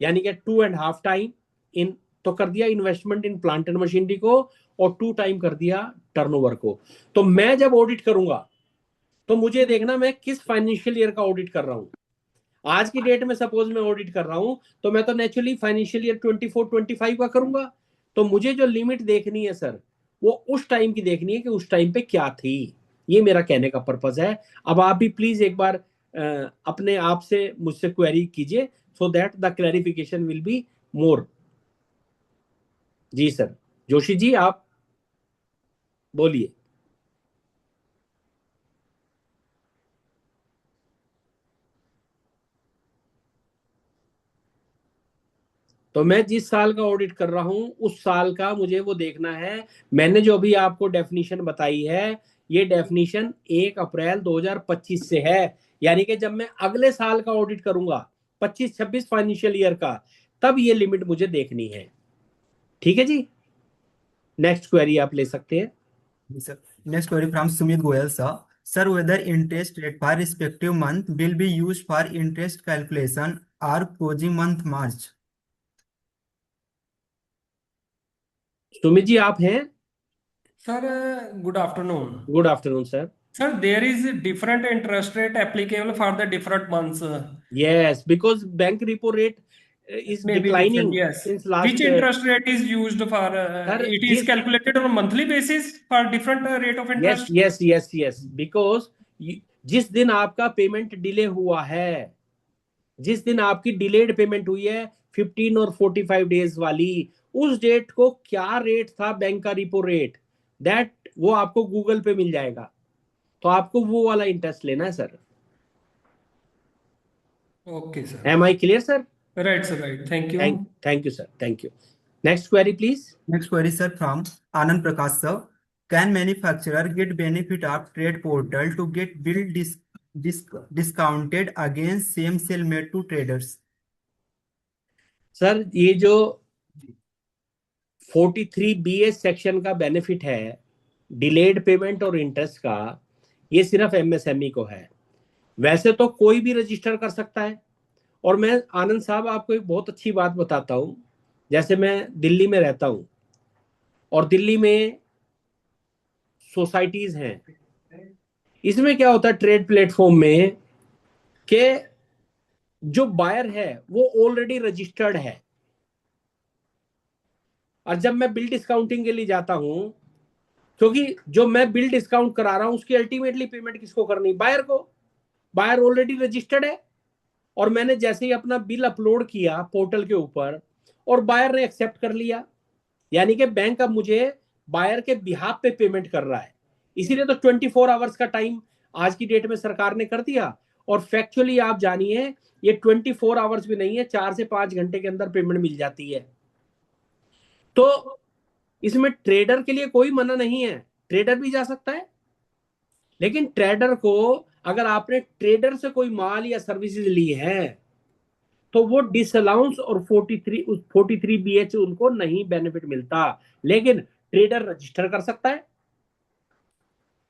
यानी कि 2.5 टाइम इन तो कर दिया investment in plant and machinery को, और 2 टाइम कर दिया टर्नओवर को। तो मैं जब ऑडिट करूंगा तो मुझे देखना मैं किस फाइनेंशियल ईयर का ऑडिट कर रहा हूं। आज की डेट में सपोज मैं ऑडिट कर रहा हूं, तो मैं तो नेचुरली फाइनेंशियल ईयर 24-25 का करूंगा। तो मुझे जो लिमिट देखनी है सर, वो उस टाइम की देखनी है कि उस टाइम पे क्या थी। ये मेरा कहने का पर्पज है। अब आप भी प्लीज एक बार अपने आप से मुझसे क्वेरी कीजिए, so that the clarification will be more. जी सर, जोशी जी आप बोलिए। तो मैं जिस साल का ऑडिट कर रहा हूं उस साल का मुझे वो देखना है। मैंने जो अभी आपको डेफिनेशन बताई है, ये डेफिनेशन 1 अप्रैल 2025 से है। यानी कि जब मैं अगले साल का ऑडिट करूंगा 25-26 फाइनेंशियल ईयर का, तब ये लिमिट मुझे देखनी है। ठीक है जी, नेक्स्ट क्वेरी आप ले सकते हैं। Yes, sir. Next query from Sumit Goyal, sir. Sir, whether interest rate for respective month will be used for interest calculation or closing month March? Sumit ji आप हैं? Sir, good afternoon. Good afternoon sir. Sir, there is a different interest rate applicable for the different months. Yes, because bank repo rate is May be different, declining yes. since Which last interest rate is used for? sir It is जिस calculated on a monthly basis for different rate of yes interest. Yes yes yes because जिस दिन आपका payment delay हुआ है, जिस दिन आपकी delayed payment हुई है 15 और 45 डेज वाली, उस डेट को क्या रेट था बैंक का रिपो रेट, दैट वो आपको गूगल पे मिल जाएगा। तो आपको वो वाला इंटरेस्ट लेना है sir. Okay, sir. Am I clear sir? Right, sir. Right. Thank you. Thank you sir, thank you. Next query please. Next query, sir, from Anand Prakash, sir. Can manufacturer get benefit of trade portal to get bill discounted against same sale made to traders? Sir ये जो 43BA section का benefit है delayed payment और interest का, ये सिर्फ MSME को है। वैसे तो कोई भी रजिस्टर कर सकता है। और मैं आनंद साहब आपको एक बहुत अच्छी बात बताता हूं। जैसे मैं दिल्ली में रहता हूं और दिल्ली में सोसाइटीज हैं। इसमें क्या होता है ट्रेड प्लेटफॉर्म में कि जो बायर है वो ऑलरेडी रजिस्टर्ड है, और जब मैं बिल डिस्काउंटिंग के लिए जाता हूं, क्योंकि जो मैं बिल डिस्काउंट करा रहा हूं उसकी अल्टीमेटली पेमेंट किसको करनी? बायर को। बायर ऑलरेडी रजिस्टर्ड है, और मैंने जैसे ही अपना बिल अपलोड किया पोर्टल के ऊपर और बायर ने एक्सेप्ट कर लिया, यानी कि बैंक अब मुझे बायर के बिहाफ पे पेमेंट कर रहा है। इसीलिए तो 24 आवर्स का टाइम आज की डेट में सरकार ने कर दिया। और फैक्चुअली आप जानिए ये 24 आवर्स भी नहीं है, 4 से 5 घंटे के अंदर पेमेंट मिल जाती है। तो इसमें ट्रेडर के लिए कोई मना नहीं है, ट्रेडर भी जा सकता है। लेकिन ट्रेडर को अगर आपने ट्रेडर से कोई माल या सर्विसेज ली है तो वो डिसअलाउंस और 43BH उनको नहीं बेनिफिट मिलता, लेकिन ट्रेडर रजिस्टर कर सकता है।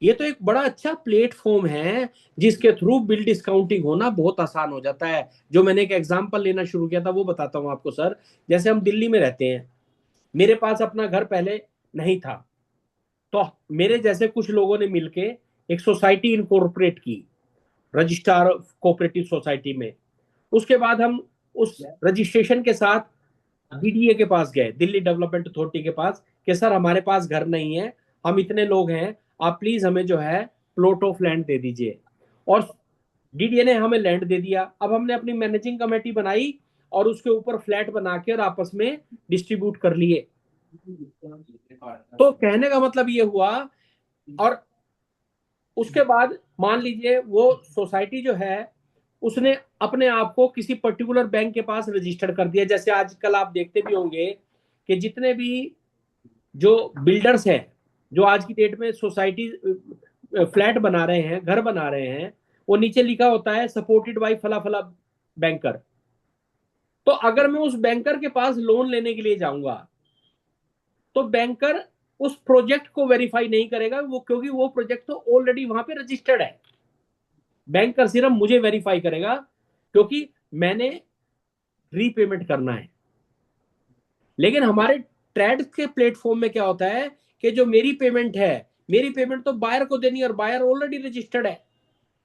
ये तो एक बड़ा अच्छा प्लेटफॉर्म है जिसके थ्रू बिल डिस्काउंटिंग होना बहुत आसान हो जाता है। जो मैंने एक एग्जांपल लेना शुरू किया था वो बताता हूं आपको सर। जैसे हम दिल्ली में रहते हैं, मेरे पास अपना घर पहले नहीं था, तो मेरे जैसे कुछ लोगों ने मिलके एक सोसाइटी इनकॉर्पोरेट की, रजिस्ट्रार कोऑपरेटिव सोसाइटी में। उसके बाद हम उस रजिस्ट्रेशन के साथ डीडीए के पास गए, दिल्ली डेवलपमेंट अथॉरिटी के पास, कि सर हमारे पास घर नहीं है, हम इतने लोग हैं, आप प्लीज हमें जो है प्लॉट ऑफ लैंड दे दीजिए। और डीडीए ने हमें लैंड दे दिया। अब हमने अपनी मैनेजिंग कमेटी बनाई और उसके ऊपर फ्लैट बना के और आपस में डिस्ट्रीब्यूट कर लिए। तो कहने का मतलब ये हुआ, और उसके बाद मान लीजिए वो सोसाइटी जो है उसने अपने आप को किसी पर्टिकुलर बैंक के पास रजिस्टर कर दिया। जैसे आजकल आप देखते भी होंगे कि जितने भी जो बिल्डर्स हैं जो आज की डेट में सोसाइटी फ्लैट बना रहे हैं, घर बना रहे हैं, वो नीचे लिखा होता है सपोर्टेड बाय फला फला बैंकर। तो अगर मैं उस बैंकर के पास लोन लेने के लिए जाऊंगा तो बैंकर उस प्रोजेक्ट को वेरीफाई नहीं करेगा, वो क्योंकि वो प्रोजेक्ट तो ऑलरेडी वहां पे रजिस्टर्ड है। बैंकर सिर्फ मुझे वेरीफाई करेगा क्योंकि मैंने रीपेमेंट करना है। लेकिन हमारे ट्रेड के प्लेटफॉर्म में क्या होता है कि जो मेरी पेमेंट है, मेरी पेमेंट तो बायर को देनी है, और बायर ऑलरेडी रजिस्टर्ड है।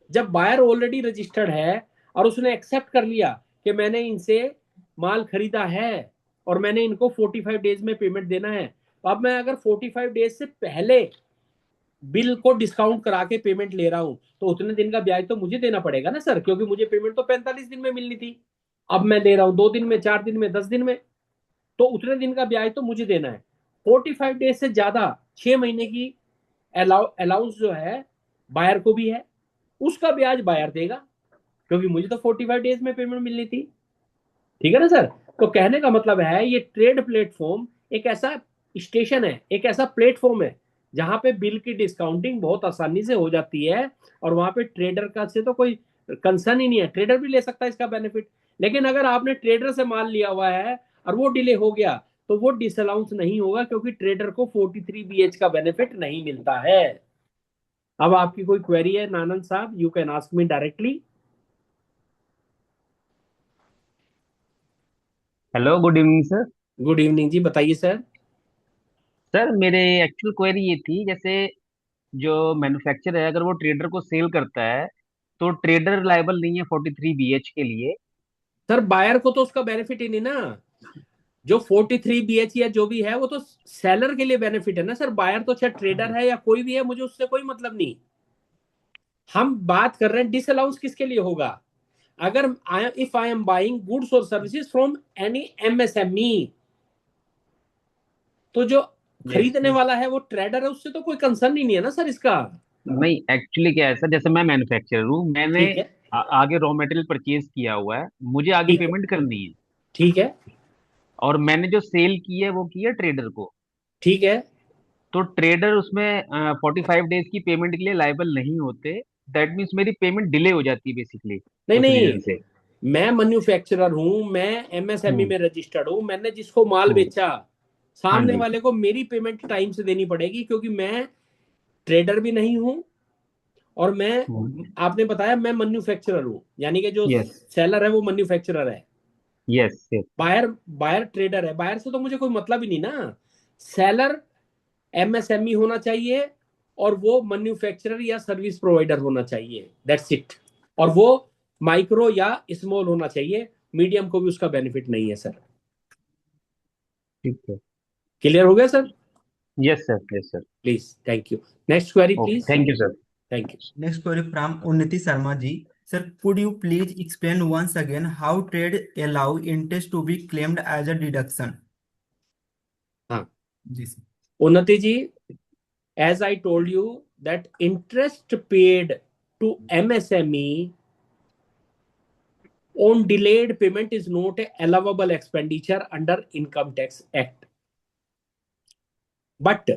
जब बायर ऑलरेडी रजिस्टर्ड है और उसने एक्सेप्ट कर लिया कि मैंने इनसे माल खरीदा है और मैंने इनको 45 डेज में पेमेंट देना है, तो अब मैं अगर 45 डेज से पहले बिल को डिस्काउंट करा के पेमेंट ले रहा हूं तो उतने दिन का ब्याज तो मुझे देना पड़ेगा ना सर, क्योंकि मुझे पेमेंट तो 45 दिन में मिलनी थी। अब मैं दे रहा हूं 2 दिन में, 4 दिन में, 10 दिन में, तो उतने दिन का ब्याज तो मुझे देना है। 45 डेज से ज्यादा 6 महीने की अलाउंस जो है बायर को भी है, उसका ब्याज बायर देगा क्योंकि मुझे तो 45 डेज में पेमेंट मिलनी थी। ठीक है ना सर? तो कहने का मतलब है ये ट्रेड प्लेटफॉर्म एक ऐसा स्टेशन है, एक ऐसा प्लेटफॉर्म है जहां पे बिल की डिस्काउंटिंग बहुत आसानी से हो जाती है, और वहां पे ट्रेडर का से तो कोई कंसर्न ही नहीं है, ट्रेडर भी ले सकता है इसका बेनिफिट। लेकिन अगर आपने ट्रेडर से माल लिया हुआ है और वो डिले हो गया, तो वो डिसअलाउंस नहीं होगा, क्योंकि ट्रेडर को 43BH का बेनिफिट नहीं मिलता है। अब आपकी कोई क्वेरी है नानंद साहब, you can ask me directly. Hello, good evening sir. Good evening जी, बताइए सर। सर मेरे एक्चुअल क्वेरी ये थी, जैसे जो मैन्युफैक्चरर है अगर वो ट्रेडर को सेल करता है तो ट्रेडर लायबल नहीं है 43BH के लिए। सर बायर को तो उसका बेनिफिट ही नहीं ना, जो 43BH या जो भी है वो तो सेलर के लिए बेनिफिट है ना सर। बायर तो चाहे ट्रेडर है या कोई भी है, मुझे उससे कोई मतलब नहीं। हम बात कर रहे हैं डिसअलाउंस किसके लिए होगा। अगर if I am buying goods और सर्विसेज फ्रॉम एनी एमएसएमई, तो जो यस। खरीदने वाला है वो ट्रेडर है, उससे तो कोई कंसर्न ही नहीं है ना सर इसका। नहीं, एक्चुअली क्या है सर, जैसे मैं मैन्युफैक्चरर हूँ, मैंने ठीक है, आगे रॉ मटेरियल परचेज किया हुआ है, मुझे आगे ठीक है, पेमेंट करनी है। ठीक है, और मैंने जो सेल की है वो की है ट्रेडर को। ठीक है। तो ट्रेडर उसमें 45 डेज की पेमेंट के लिए लायबल नहीं होते। दैट मीन्स मेरी पेमेंट डिले हो जाती है बेसिकली नहीं उस नहीं, रीजन से। मैं मैन्युफैक्चरर हूं, मैं एमएसएमई हम्म। में रजिस्टर्ड हूं, मैंने जिसको माल हम्म। बेचा, हाँ सामने जी। वाले को मेरी पेमेंट टाइम से देनी पड़ेगी, क्योंकि मैं ट्रेडर भी नहीं हूं, और मैं, आपने बताया मैं मैन्युफैक्चरर हूं, यानी कि जो यस। सेलर है वो मैन्युफैक्चरर है, yes. Yes. Buyer buyer trader है। बायर से तो मुझे कोई मतलब ही नहीं ना। सेलर एमएसएमई होना चाहिए, और वो मैन्युफैक्चरर या सर्विस प्रोवाइडर होना चाहिए, दैट्स इट। और वो माइक्रो या स्मॉल होना चाहिए, मीडियम को भी उसका बेनिफिट नहीं है सर। ठीक है। क्लियर हो गया sir? Yes sir. Yes sir. Please, thank you. Next query okay, please. Thank you sir. Thank you. Next query from Unnati Sharma ji. Sir, could you please explain once again how trade allow interest to be claimed as a deduction? हाँ, जी sir. उन्नति जी, as I told you that interest paid to MSME on delayed payment is not a allowable expenditure under Income Tax Act. But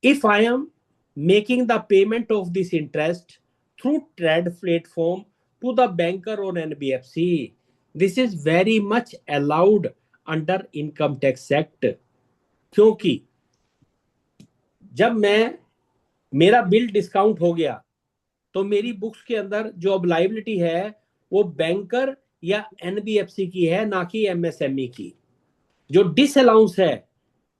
if I am making the payment of this interest through trade platform to the banker or NBFC, this is very much allowed under Income Tax Act. क्योंकि जब मेरा bill discount हो गया, तो मेरी books के अंदर जो अब लाइबिलिटी है वो बैंकर या एनबीएफसी की है, ना कि एमएसएमई की। जो डिसअलाउंस है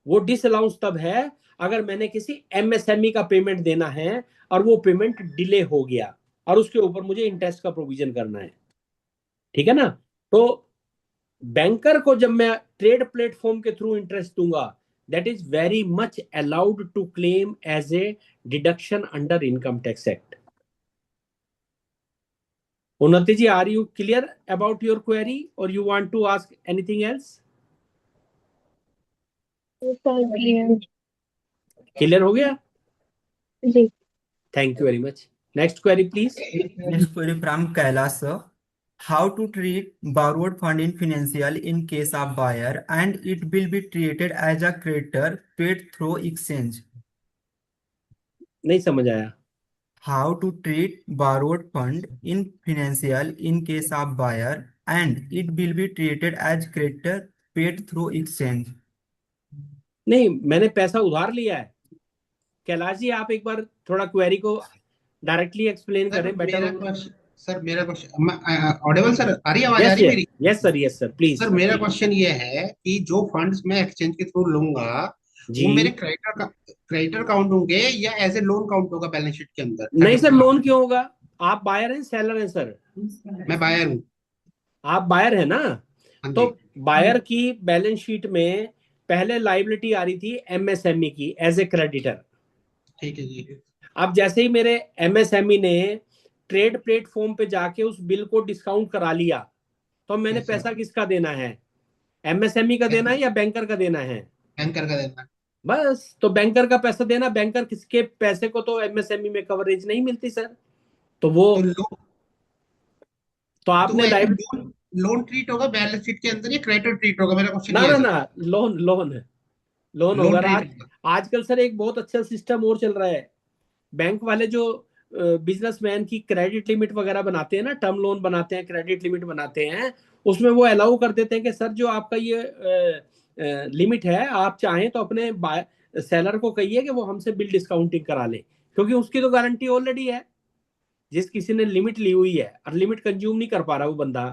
वो डिसअलाउंस तब है अगर मैंने किसी एमएसएमई का पेमेंट देना है और वो पेमेंट डिले हो गया, और उसके ऊपर मुझे इंटरेस्ट का प्रोविजन करना है। ठीक है ना? तो बैंकर को जब मैं ट्रेड प्लेटफॉर्म के थ्रू इंटरेस्ट दूंगा, that is very much allowed to claim as a deduction under income tax act. Unnati ji, are you clear about your query और you want to ask anything else? Clear हो गया? जी। Thank you very much. Next query please. Next query from Kailash sir. How to treat borrowed fund in financial in case of buyer and it will be treated as a creditor paid through exchange. नहीं समझ आया। How to treat borrowed fund in financial in case of buyer and it will be treated as creditor paid through exchange. नहीं, मैंने पैसा उधार लिया है। कैलाश जी, आप एक बार थोड़ा क्वेरी को डायरेक्टली एक्सप्लेन सर करें, बेटर मेरा होगा। क्वेश्चन सर मेरा क्वेश्चन ऑडिबल सर, आ रही है आवाज, आ यस रही है यस मेरी? Yes sir, yes sir, please sir मेरा क्वेश्चन ये है कि जो फंड्स मैं एक्सचेंज के थ्रू लूंगा जी। वो मेरे क्रेडिटर काउंट होंगे या एज ए लोन काउंट होगा बैलेंस शीट के अंदर, नहीं सर, 31 लोन क्यों होगा? आप बायर हैं सेलर हैं सर? मैं बायर हूँ। आप बायर है ना? हाँ तो जी। बायर की बैलेंस शीट में पहले लाइबिलिटी आ रही थी एमएसएमई की एज ए क्रेडिटर। ठीक है जी। अब जैसे ही मेरे एमएसएमई ने ट्रेड प्लेटफॉर्म पे जाके उस बिल को डिस्काउंट करा लिया, तो मैंने यस सर। पैसा किसका देना है? एमएसएमई का देना है या बैंकर का देना है? बैंकर का देना। बस, तो बैंकर का पैसा देना। बैंकर किसके पैसे को तो एमएसएमई में कवरेज नहीं मिलती सर। तो वो तो लोन तो तो वो आपने as a live loan loan treat होगा बैलेंस शीट के अंदर या क्रेडिटर ट्रीट होगा? मेरा क्वेश्चन ना ये ना है सर। ना, लोन लोन लोन होगा। लोन और ट्रीट होगा। आजकल सर एक बहुत अच्छा सिस्टम और चल रहा है। बैंक वाले जो बिजनेसमैन की क्रेडिट लिमिट वगैरह बनाते हैं ना, टर्म लोन बनाते हैं, क्रेडिट लिमिट बनाते हैं, उसमें वो अलाउ कर देते हैं कि सर जो आपका ये लिमिट है, आप चाहें तो अपने सेलर को कहिए कि वो हमसे बिल डिस्काउंटिंग करा ले, क्योंकि उसकी तो गारंटी ऑलरेडी है। जिस किसी ने लिमिट ली हुई है और लिमिट कंज्यूम नहीं कर पा रहा वो बंदा,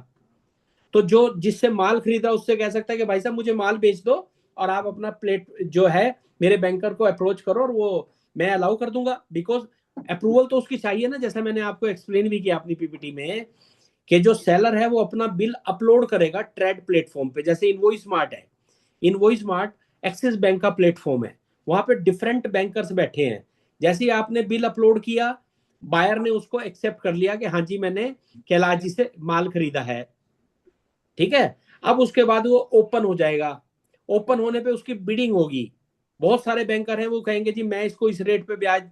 तो जो जिससे माल खरीदा उससे कह सकता है कि भाई साहब मुझे माल बेच दो और आप अपना प्लेट जो है मेरे बैंकर को अप्रोच करो और वो मैं अलाउ कर दूंगा। बिकॉज अप्रूवल तो उसकी चाहिए ना, जैसा मैंने आपको एक्सप्लेन भी किया अपनी पीपीटी में, कि जो सेलर है वो अपना बिल अपलोड करेगा ट्रेड प्लेटफॉर्म पे। जैसे इनवॉइस स्मार्ट है, इनवॉइस स्मार्ट एक्सिस बैंक का प्लेटफॉर्म है, वहां पे डिफरेंट बैंकर्स बैठे हैं। जैसे ही आपने बिल अपलोड किया, बायर ने उसको एक्सेप्ट कर लिया कि हाँ जी मैंने कैलाश जी से माल खरीदा है, ठीक है। अब उसके बाद वो ओपन हो जाएगा, ओपन होने पे उसकी बिडिंग होगी। बहुत सारे बैंकर हैं वो कहेंगे जी मैं इसको इस रेट पे ब्याज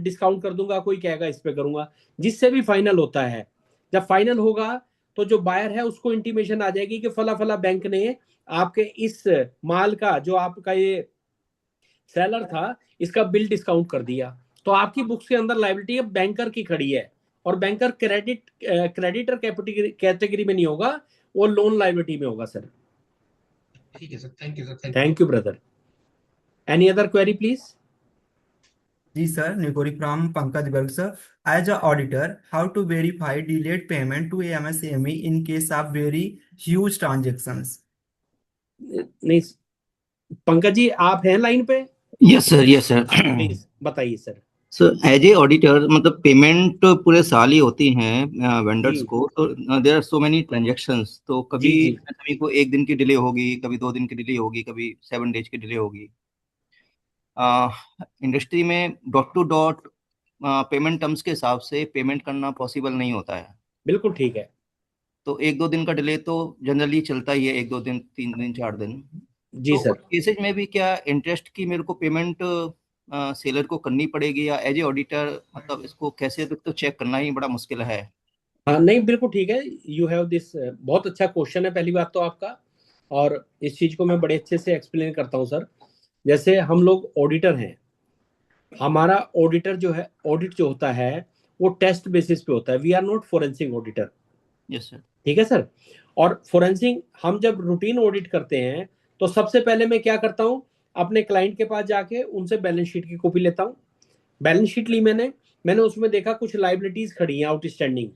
डिस्काउंट कर दूंगा, कोई कहेगा इस पे करूंगा, जिससे भी फाइनल होता है। जब फाइनल होगा तो जो बायर है उसको इंटीमेशन आ जाएगी कि फला फला बैंक ने आपके इस माल का, जो आपका ये सेलर था, इसका बिल डिस्काउंट कर दिया। तो आपकी बुक्स के अंदर लायबिलिटी अब बैंकर की खड़ी है, और बैंकर क्रेडिटर कैटेगरी में नहीं होगा, वो लोन लायबिलिटी में होगा सर। ठीक है sir, thank you sir, thank you. Thank you brother. Any other query please? जी sir, Nikori from Pankaj Garg sir. As a auditor, how to verify delayed payment to MSME in case of very huge transactions? नहीं, पंकज जी आप हैं line पे? Yes sir, yes sir. Please बताइए sir. Sir as a auditor, मतलब payment तो पूरे साल ही होती हैं जी वेंडर्स को, तो there are so many transactions, तो कभी जी जी सभी को एक दिन की डिले होगी, कभी 2 दिन की डिले होगी, कभी 7 डेज की डिले होगी। इंडस्ट्री में dot to dot payment terms के हिसाब से पेमेंट करना पॉसिबल नहीं होता है। बिल्कुल ठीक है। तो 1-2 दिन का डिले तो जनरली चलता ही है, 1-2 दिन, 3 दिन, 4 दिन। जी तो सर। उस केसेज में भी क्या इंटरेस्ट की मेरे को पेमेंट सेलर को करनी पड़ेगी, या एज ए ऑडिटर मतलब इसको कैसे तो चेक करना ही बड़ा मुश्किल है। हाँ नहीं, बिल्कुल ठीक है। यू हैव दिस, बहुत अच्छा क्वेश्चन है पहली बात तो आपका, और इस चीज को मैं बड़े अच्छे से एक्सप्लेन करता हूँ सर। जैसे हम लोग ऑडिटर हैं, हमारा ऑडिटर जो है, ऑडिट जो होता है वो टेस्ट बेसिस पे होता है। We are not forensic auditor, yes sir. ठीक है सर। और फोरेंसिक हम जब रूटीन ऑडिट करते हैं तो सबसे पहले मैं क्या करता हूँ, अपने क्लाइंट के पास जाके उनसे बैलेंस शीट की कॉपी लेता हूँ। बैलेंस शीट ली मैंने, मैंने उसमें देखा कुछ लाइबिलिटीज खड़ी हैं आउटस्टैंडिंग।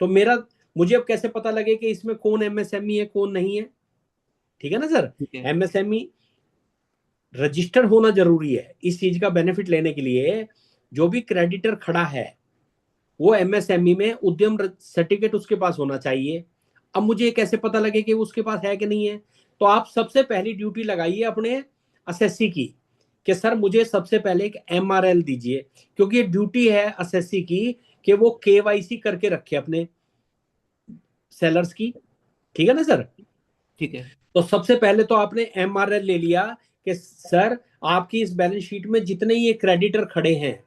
तो मेरा, मुझे अब कैसे पता लगे कि इसमें कौन एमएसएमई है कौन नहीं है, ठीक है ना सर। ठीक है। एमएसएमई रजिस्टर्ड होना जरूरी है इस चीज का बेनिफिट लेने के लिए। जो भी क्रेडिटर खड़ा है वो एमएसएमई में उद्यम सर्टिफिकेट उसके पास होना चाहिए। अब मुझे कैसे पता लगे कि उसके पास है कि नहीं है? तो आप सबसे पहली ड्यूटी लगाइए अपने असेसी की, कि सर मुझे सबसे पहले एक एमआरएल दीजिए, क्योंकि ये ड्यूटी है असेसी की कि वो केवाईसी करके रखे अपने सेलर्स की, ठीक है ना सर। ठीक है। तो सबसे पहले तो आपने एमआरएल ले लिया कि सर आपकी इस बैलेंस शीट में जितने ये क्रेडिटर खड़े हैं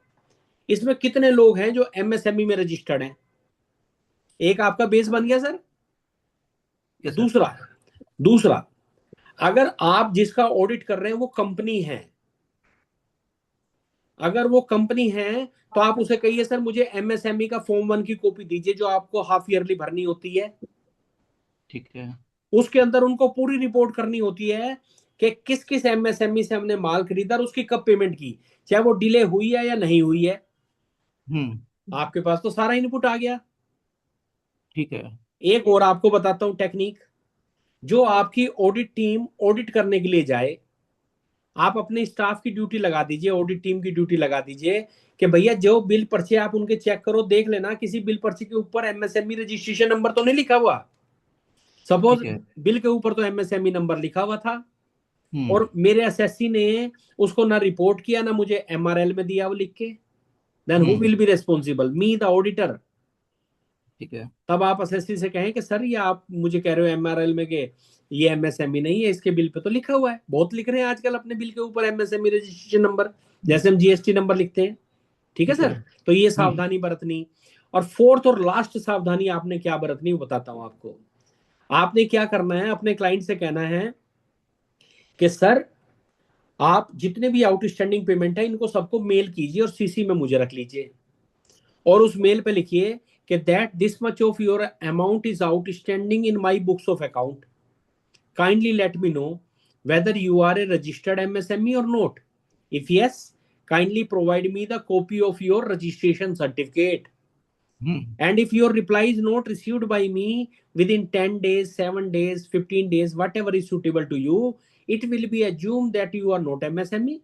इसमें कितने लोग हैं जो एमएसएमई में रजिस्टर्ड हैं। एक आपका बेस बन गया सर। Yes sir. दूसरा दूसरा अगर आप जिसका ऑडिट कर रहे हैं वो कंपनी है, अगर वो कंपनी है तो आप उसे कहिए सर मुझे एमएसएमई का फॉर्म 1 की कॉपी दीजिए जो आपको हाफ ईयरली भरनी होती है। ठीक है। उसके अंदर उनको पूरी रिपोर्ट करनी होती है कि किस किस एमएसएमई से हमने माल खरीदा और उसकी कब पेमेंट की, चाहे वो डिले हुई है या नहीं हुई है। आपके पास तो सारा इनपुट आ गया। ठीक है। एक और आपको बताता हूं टेक्निक, जो आपकी ऑडिट टीम ऑडिट करने के लिए जाए, आप अपने स्टाफ की ड्यूटी लगा दीजिए, ऑडिट टीम की ड्यूटी लगा दीजिए कि भैया जो बिल पर्चे आप उनके चेक करो, देख लेना किसी बिल पर्चे के ऊपर एमएसएमई रजिस्ट्रेशन नंबर तो नहीं लिखा हुआ। सपोज ठीक है। बिल के ऊपर तो एमएसएमई नंबर लिखा हुआ था और हम्म। मेरे एसएससी ने उसको ना रिपोर्ट किया ना मुझे एमआरएल में दिया वो लिख के, then who will be responsible? Me the auditor. ठीक है। तब आप एसएससी से कहें कि सर ये आप मुझे कह रहे हो एमआरएल में के ये एमएसएमई नहीं है, इसके बिल पे तो लिखा हुआ है। बहुत लिख रहे हैं आजकल अपने बिल के ऊपर एमएसएमई रजिस्ट्रेशन नंबर, जैसे हम जीएसटी नंबर लिखते हैं, ठीक है ठीक है। सर। तो ये सावधानी बरतनी। और फोर्थ और लास्ट सावधानी आपने क्या बरतनी वो बताता हूं आपको। आपने क्या करना है, अपने क्लाइंट से कहना है कि सर आप जितने भी आउटस्टैंडिंग पेमेंट है इनको सबको मेल कीजिए और सीसी में मुझे रख लीजिए, और उस मेल पे लिखिए कि that this much of your amount is outstanding in my books of account, kindly let me know whether you are a registered MSME or not. If yes, kindly provide me the copy of your registration certificate. And if your reply is not received by me within 10 days, 7 days, 15 days, whatever is suitable to you, it will be assumed that you are not MSME.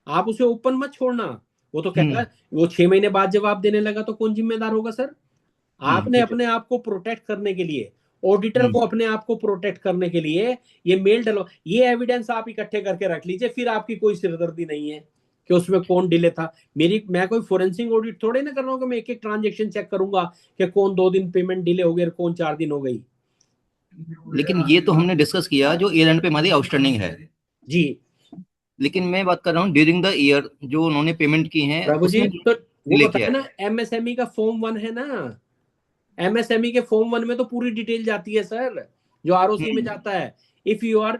आप उसे open मत छोड़ना, वो तो कहता है वो 6 महीने बाद जवाब देने लगा तो कौन जिम्मेदार होगा सर? आपने अपने आप को प्रोटेक्ट करने के लिए, ऑडिटर को अपने आप को प्रोटेक्ट करने के लिए ये मेल डलो, ये एविडेंस आप इकट्ठे करके रख लीजिए, फिर आपकी कोई सिरदर्दी नहीं है कि उसमें कौन डिले था। मैं कोई फोरेंसिक ऑडिट थोड़े ना कर रहा हूँ कि मैं एक एक ट्रांजेक्शन चेक करूंगा कि कौन 2 दिन पेमेंट डिले हो गई और कौन 4 दिन हो गई। लेकिन ये तो हमने डिस्कस किया जो ईयर एंड पे हमारी आउटस्टैंडिंग है जी, लेकिन मैं बात कर रहा हूँ ड्यूरिंग द ईयर जो उन्होंने पेमेंट की है प्रभु जी, उसमें तो वो डिले बताया किया ना एमएसएमई का फॉर्म 1 है ना, एमएसएमई के फॉर्म 1 में तो पूरी डिटेल जाती है सर, जो आरओसी में जाता है। If you are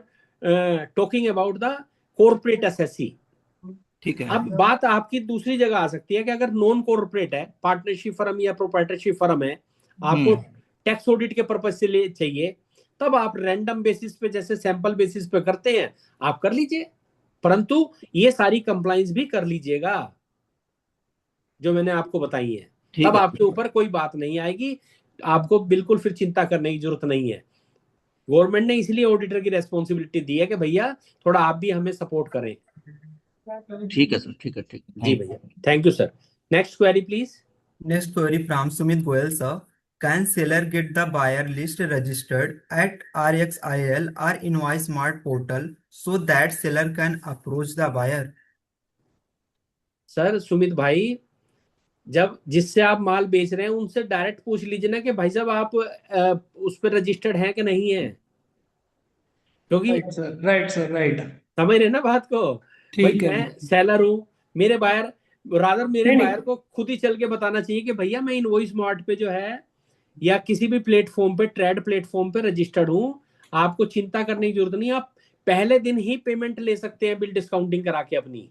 talking about the corporate SSC, ठीक है। अब बात आपकी दूसरी जगह आ सकती है कि अगर नॉन कॉर्पोरेट है, पार्टनरशिप फर्म या प्रोप्राइटरशिप फर्म है, आपको टैक्स ऑडिट के पर्पज से ले चाहिए, तब आप रैंडम बेसिस पे जैसे सैंपल बेसिस पे करते हैं आप कर लीजिए, परंतु ये सारी कंप्लाइंस भी कर लीजिएगा जो मैंने आपको बताई है, तब आपके ऊपर कोई बात नहीं आएगी, आपको बिल्कुल फिर चिंता करने की जरूरत नहीं है। गवर्नमेंट ने इसलिए ऑडिटर की रेस्पॉन्सिबिलिटी दी है कि भैया थोड़ा आप भी हमें सपोर्ट करें। ठीक है सर, ठीक है, ठीक जी भैया, thank you sir. Next query please. Next query from Sumit Goyal, sir. Can seller get the buyer list registered at RXIL or Invoice Smart portal so that seller can approach the buyer? Sir Sumit भाई, जब जिससे आप माल बेच रहे हैं उनसे direct पूछ लीजिए ना कि भाई साहब आप उस पर रजिस्टर्ड हैं कि नहीं है, क्योंकि राइट सर राइट। समझ रहे ना बात को? भाई ठीक है। मैं सेलर हूं, मेरे बायर मेरे नहीं, बायर को खुद ही चल के बताना चाहिए कि भैया मैं इनवॉइस स्मार्ट पे जो है या किसी भी प्लेटफॉर्म पे, ट्रेड प्लेटफॉर्म पे रजिस्टर्ड हूं, आपको चिंता करने की जरूरत नहीं, आप पहले दिन ही पेमेंट ले सकते हैं बिल डिस्काउंटिंग करा के अपनी।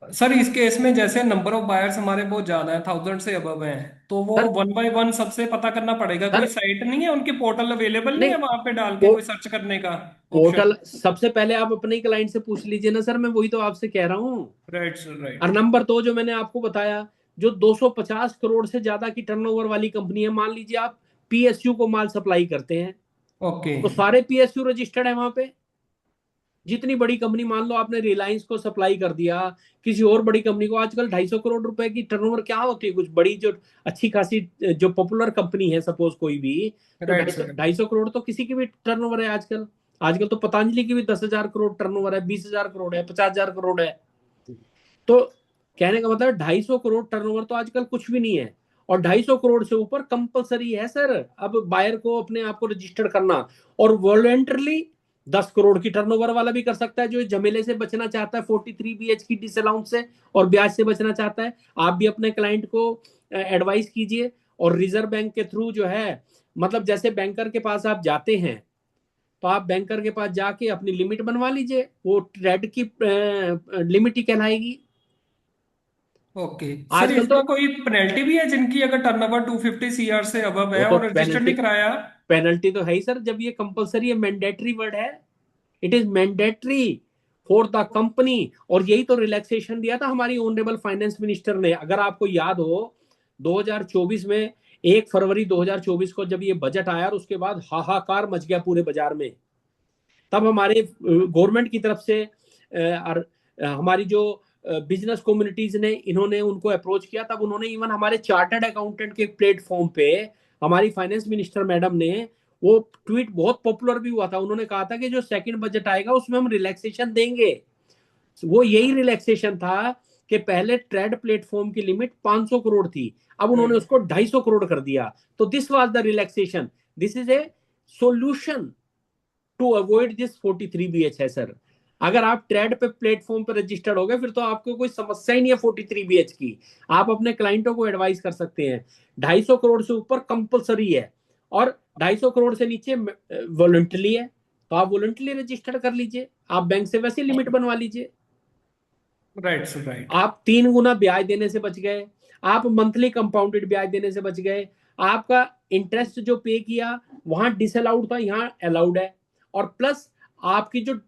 सर इस केस में जैसे नंबर ऑफ बायर्स हमारे बहुत ज्यादा है, 1000 से अबव है, तो वो सर 1 बाय 1 सबसे पता करना पड़ेगा। कोई सर साइट नहीं है उनकी, पोर्टल अवेलेबल नहीं नहीं, है वहां पे डाल के कोई सर्च करने का ऑप्शन? पोर्टल सबसे पहले आप अपने क्लाइंट से पूछ लीजिए ना सर, मैं वही तो आपसे कह रहा हूँ। Right sir right. और नंबर 2 जो मैंने आपको बताया, जो 250 करोड़ से ज्यादा की टर्नओवर वाली कंपनी है, मान लीजिए आप पीएसयू को माल सप्लाई करते हैं, ओके तो सारे पीएसयू रजिस्टर्ड है वहां पे। जितनी बड़ी कंपनी, मान लो आपने रिलायंस को सप्लाई कर दिया, किसी और बड़ी कंपनी को, आजकल 250 करोड़ रुपए की टर्नओवर क्या होती है, कुछ बड़ी जो अच्छी खासी जो पॉपुलर कंपनी है सपोज कोई भी, तो राइट सर। 250 करोड़ तो किसी की भी टर्नओवर है आजकल। आजकल तो पतंजलि की भी 10,000 करोड़ टर्नओवर है, 20,000 करोड़ है, 50,000 करोड़ है। तो कहने का मतलब 250 करोड़ टर्नओवर तो आजकल कुछ भी नहीं है, और 250 करोड़ से ऊपर कंपलसरी है सर अब बायर को अपने आप को रजिस्टर करना, और वॉलंटरली 10 करोड़ की टर्नओवर वाला भी कर सकता है जो झमेले से बचना चाहता है 43 BH की डिसअलाउंस से और ब्याज से बचना चाहता है। आप भी अपने क्लाइंट को एडवाइस कीजिए, और रिजर्व बैंक के थ्रू जो है, मतलब जैसे बैंकर के पास आप जाते हैं तो आप बैंकर के पास जाके अपनी लिमिट बनवा लीजिए, वो ट्रेड की लिमिट ही कहलाएगी। ओके सर, आजकल तो इसमें कोई पेनल्टी भी है जिनकी अगर टर्नओवर 250 CR से अबव है वो तो और रजिस्टर नहीं कराया? पेनल्टी तो है ही सर, जब ये कंपलसरी है, मैंडेटरी वर्ड है, it is mandatory for the company. और यही तो रिलैक्सेशन दिया था हमारी ऑनरेबल फाइनेंस मिनिस्टर ने, अगर आपको याद हो 2024 में 1 फरवरी 2024 को जब ये बजट आया और उसके बाद हाहाकार मच गया पूरे बाजार में, तब हमारे गवर्नमेंट की तरफ से और हमारी जो बिजनेस कम्युनिटीज ने, इन्होंने उनको अप्रोच किया, तब उन्होंने इवन हमारे चार्टर्ड अकाउंटेंट के प्लेटफॉर्म पे हमारी फाइनेंस मिनिस्टर मैडम ने, वो ट्वीट बहुत पॉपुलर भी हुआ था, उन्होंने कहा था कि जो सेकंड बजट आएगा उसमें हम रिलैक्सेशन देंगे। वो यही रिलैक्सेशन था कि पहले ट्रेड प्लेटफॉर्म की लिमिट 500 करोड़ थी, अब उन्होंने उसको 250 करोड़ कर दिया। तो this was the relaxation, this is a solution to avoid this 43 BH है सर। अगर आप ट्रेड पे प्लेटफॉर्म पे रजिस्टर्ड हो गए फिर तो आपको कोई समस्या ही नहीं है 43 BH की, आप अपने क्लाइंटों को एडवाइस कर सकते हैं। 250 करोड़ से ऊपर कंपलसरी है, और 250 करोड़ से नीचे वॉलंटरी है, तो आप वॉलंटरी रजिस्टर कर लीजिए, आप बैंक से वैसे लिमिट बनवा लीजिए। Right sir, right. आप 3 गुना ब्याज देने से बच गए, आप मंथली कंपाउंडेड ब्याज देने से बच गए, आपका इंटरेस्ट जो पे किया वहां डिसअलाउड था, यहाँ अलाउड है, और प्लस आपकी जो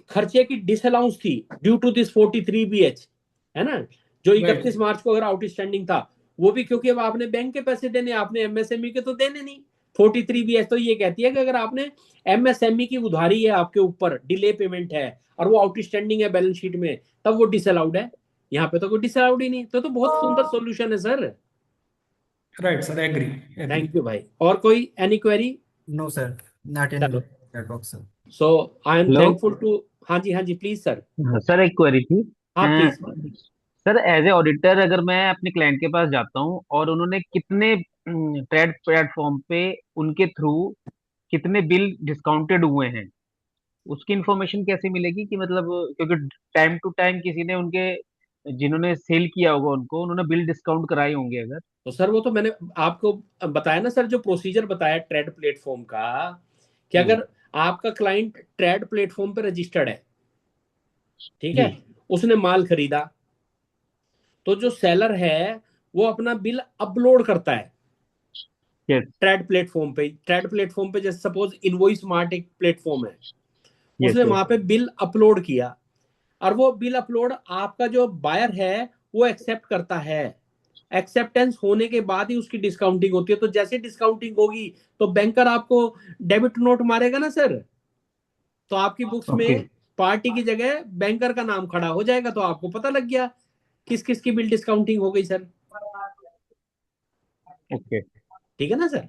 खर्चे की डिसअलाउंस थी ड्यू टू दिस 43BH है ना, जो 31 मार्च को अगर आउटस्टैंडिंग था, वो भी क्योंकि अब आपने बैंक के पैसे देने, आपने एमएसएमई के तो देने नहीं। 43BH तो ये कहती है कि अगर आपने एमएसएमई की उधारी है, आपके ऊपर डिले पेमेंट है और वो आउटस्टैंडिंग है बैलेंस शीट में, तब वो डिसअलाउड है। यहाँ पे तो कोई डिसअलाउड ही नहीं, तो बहुत सुंदर सॉल्यूशन है sir. Right sir, agree agree. Thank you भाई। और कोई any query? No, sir. Not in चलो, that box, sir. So I am hello thankful to. हाँ जी, हाँ जी, प्लीज सर। सर, एक क्वेरी थी। हाँ please. Sir, as a auditor अगर मैं अपने क्लाइंट के पास जाता हूँ और उन्होंने कितने ट्रेड प्लेटफॉर्म पे उनके थ्रू कितने बिल डिस्काउंटेड हुए हैं, उसकी इंफॉर्मेशन कैसे मिलेगी? कि मतलब क्योंकि टाइम टू टाइम किसी ने उनके जिन्होंने सेल किया होगा उनको उन्होंने बिल डिस्काउंट कराए होंगे अगर। तो सर वो तो मैंने आपको बताया ना सर, जो प्रोसीजर बताया ट्रेड प्लेटफॉर्म का, कि अगर आपका क्लाइंट ट्रेड प्लेटफॉर्म पे रजिस्टर्ड है, ठीक है, जी। उसने माल खरीदा, तो जो सेलर है वो अपना बिल अपलोड करता है यस। ट्रेड प्लेटफॉर्म पे। ट्रेड प्लेटफॉर्म पे जैसे सपोज इनवॉइस मार्ट एक प्लेटफॉर्म है, यस। उसने यस। वहां पे बिल अपलोड किया, और वो बिल अपलोड आपका जो बायर है वो एक्सेप्ट करता है। एक्सेप्टेंस होने के बाद ही उसकी डिस्काउंटिंग होती है। तो जैसे डिस्काउंटिंग होगी तो बैंकर आपको डेबिट नोट मारेगा ना सर, तो आपकी बुक्स ओके। में पार्टी की जगह बैंकर का नाम खड़ा हो जाएगा, तो आपको पता लग गया किस किस की बिल डिस्काउंटिंग हो गई सर। ओके। ठीक है ना सर?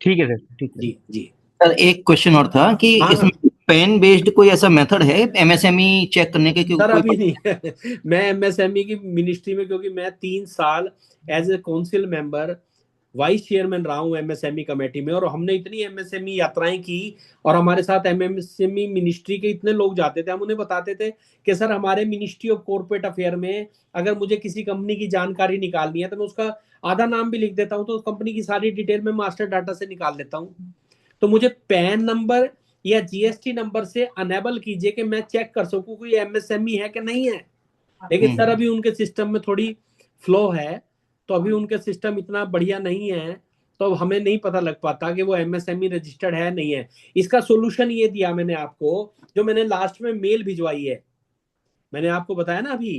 ठीक है सर, ठीक है। जी जी। सर एक क्वेश्चन और था कि हाँ इसमें हाँ पेन बेस्ड कोई ऐसा मेथड है एमएसएमई चेक करने के कि सर, कोई अभी नहीं है। मैं एमएसएमई की मिनिस्ट्री में, क्योंकि मैं 3 साल as a council member vice chairman रहा हूँ एमएसएमई कमेटी में, और हमने इतनी एमएसएमई यात्राएं की, और हमारे साथ एमएसएमई मिनिस्ट्री के इतने लोग जाते थे, हम उन्हें बताते थे कि सर हमारे मिनिस्ट्री ऑफ कॉर्पोरेट अफेयर में अगर मुझे किसी कंपनी की जानकारी निकालनी है तो मैं उसका आधा नाम भी लिख देता हूँ, तो कंपनी की सारी डिटेल में मास्टर डाटा से निकाल लेता हूँ। तो मुझे पैन नंबर या जीएसटी नंबर से अनेबल कीजिए कि मैं चेक कर सकूं कोई एमएसएमई है कि नहीं है। लेकिन सर अभी उनके सिस्टम में थोड़ी फ्लो है, तो अभी उनके सिस्टम इतना बढ़िया नहीं है, तो हमें नहीं पता लग पाता कि वो एमएसएमई रजिस्टर्ड है नहीं है। इसका सोल्यूशन ये दिया मैंने आपको, जो मैंने लास्ट में मेल भिजवाई है। मैंने आपको बताया ना अभी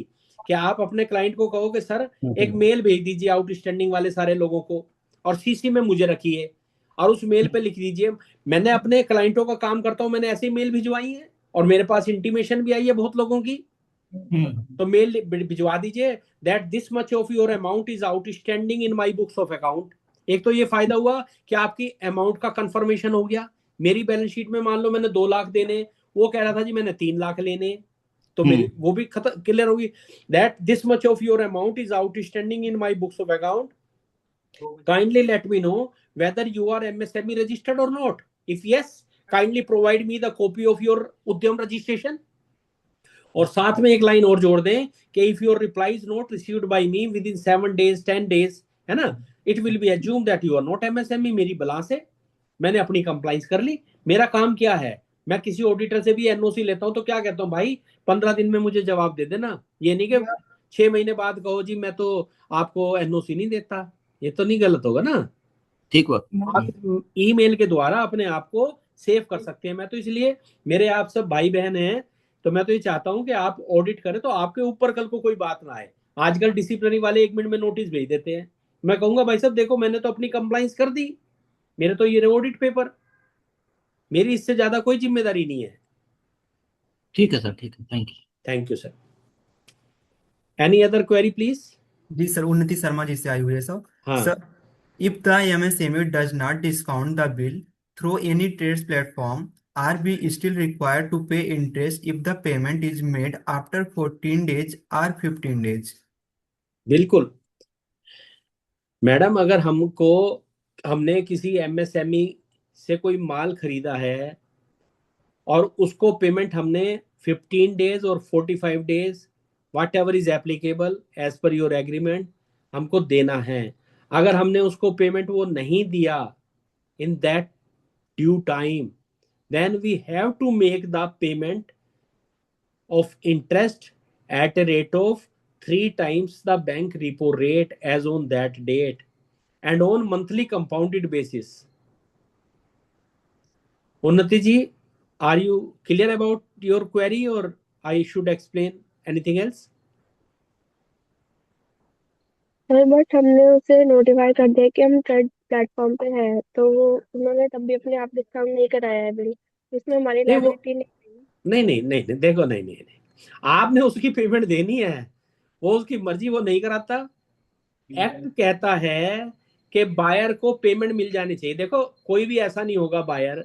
कि आप अपने क्लाइंट को कहो कि सर एक मेल भेज दीजिए आउटस्टैंडिंग वाले सारे लोगों को, और सीसी में मुझे रखिए, और उस मेल पे लिख दीजिए मैंने अपने क्लाइंटों का काम करता हूं, मैंने ऐसी मेल भिजवाई है, और मेरे पास इंटीमेशन भी आई है बहुत लोगों की। तो मेल भिजवा दीजिए that this much of your amount is outstanding in my books of account. एक तो ये फायदा हुआ कि आपकी अमाउंट का कंफर्मेशन हो गया। मेरी बैलेंस शीट में मान लो मैंने 2 लाख देने, वो कह रहा था जी मैंने 3 लाख लेने, तो मेरी वो भी क्लियर होगी that this much of your amount is outstanding in my books of account, kindly let me know whether you are MSME registered or not. If yes, kindly provide me the copy of your उद्यम registration. और साथ में एक line और जोड़ दें कि if your reply is not received by me within 7 days 10 days, है ना, it will be assume that you are not MSME. मेरी बला से मैंने अपनी कंप्लाइंस कर ली। मेरा काम क्या है, मैं किसी ऑडिटर से भी एनओसी लेता हूं तो क्या कहता हूं, भाई 15 दिन में मुझे जवाब दे देना। ये नहीं कि 6 महीने बाद कहो जी मैं तो आपको एनओसी नहीं देता। ये तो नहीं, गलत होगा ना। ठीक हुआ। आप ईमेल के द्वारा अपने आप को सेव कर सकते हैं। मैं तो इसलिए, मेरे आप सब भाई बहन हैं, तो मैं तो ये चाहता हूं कि आप ऑडिट करें तो आपके ऊपर कल को कोई बात ना आए। आजकल डिसिप्लिनरी वाले 1 मिनट में नोटिस भेज देते हैं। मैं कहूंगा भाई साहब देखो मैंने तो अपनी कंप्लाइंस कर दी, मेरे तो ये ऑडिट पेपर, मेरी इससे ज्यादा कोई जिम्मेदारी नहीं है। ठीक है सर, ठीक है, thank you. Thank you sir. Any other query please? जी सर, उन्नति शर्मा जी से आई हुई है सर। हाँ sir, if the MSME does not discount the bill through any trades platform, are we still required to pay interest if the payment is made after 14 days or 15 days? बिल्कुल madam, अगर हमने किसी MSME से कोई माल खरीदा है और उसको पेमेंट हमने 15 डेज और 45 days whatever is applicable as per your agreement हमको देना है। अगर हमने उसको पेमेंट वो नहीं दिया in that due time, then we have to make the payment of interest at a rate of 3 times the bank repo rate as on that date and on monthly compounded basis. Unnati ji, are you clear about your query or I should explain anything else? Sir but हमने उसे notify कर दिया कि हम trade platform पे है, तो उन्होंने तब भी अपने आप डिस्काउंट नहीं कराया है बिल, इसमें हमारी नहीं वो लायबिलिटी नहीं। नहीं देखो, नहीं, आपने उसकी पेमेंट देनी है, वो उसकी मर्जी, वो नहीं कराता। एक्ट कहता है कि बायर को पेमेंट मिल जानी चाहिए। देखो कोई भी ऐसा नहीं होगा बायर,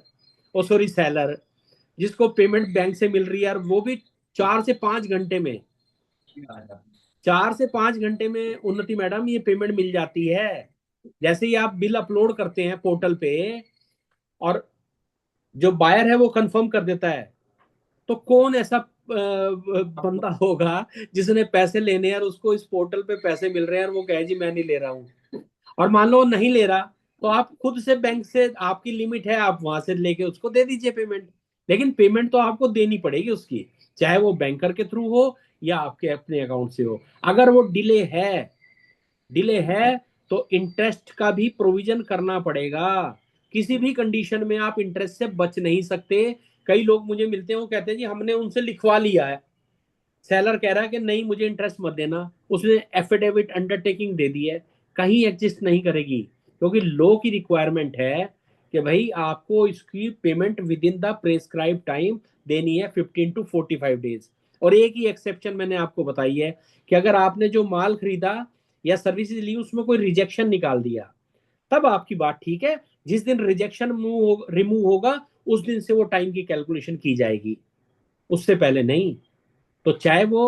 ओ सॉरी सेलर, जिसको पेमेंट बैंक से मिल रही है और वो भी 4 से 5 घंटे में, 4 से 5 घंटे में उन्नति मैडम ये पेमेंट मिल जाती है। जैसे ही आप बिल अपलोड करते हैं पोर्टल पे और जो बायर है वो कंफर्म कर देता है, तो कौन ऐसा बंदा होगा जिसने पैसे लेने हैं और उसको इस पोर्टल पे पैसे मिल रहे हैं और वो कहे जी मैं नहीं ले रहा हूं। और मान लो नहीं ले रहा, तो आप खुद से बैंक से, आपकी लिमिट है, आप वहां से लेके उसको दे दीजिए पेमेंट, लेकिन पेमेंट तो आपको देनी पड़ेगी उसकी, चाहे वो बैंकर के थ्रू हो या आपके अपने अकाउंट से हो। अगर वो डिले है तो इंटरेस्ट का भी प्रोविजन करना पड़ेगा। किसी भी कंडीशन में आप इंटरेस्ट से बच नहीं सकते। कई लोग मुझे मिलते हैं, वो कहते हैं जी हमने उनसे लिखवा लिया है, सेलर कह रहा है कि नहीं मुझे इंटरेस्ट मत देना, उसने एफिडेविट अंडरटेकिंग दे दी है, कहीं एग्जिस्ट नहीं करेगी, क्योंकि लॉ की रिक्वायरमेंट है कि भाई आपको इसकी payment with in the prescribe time देनी है, 15 to 45 डेज। और एक ही एक्सेप्शन मैंने आपको बताई है कि अगर आपने जो माल खरीदा या सर्विसेज ली उसमें कोई रिजेक्शन निकाल दिया, तब आपकी बात ठीक है। जिस दिन रिजेक्शन रिमूव होगा उस दिन से वो टाइम की कैलकुलेशन की जाएगी, उससे पहले नहीं। तो चाहे वो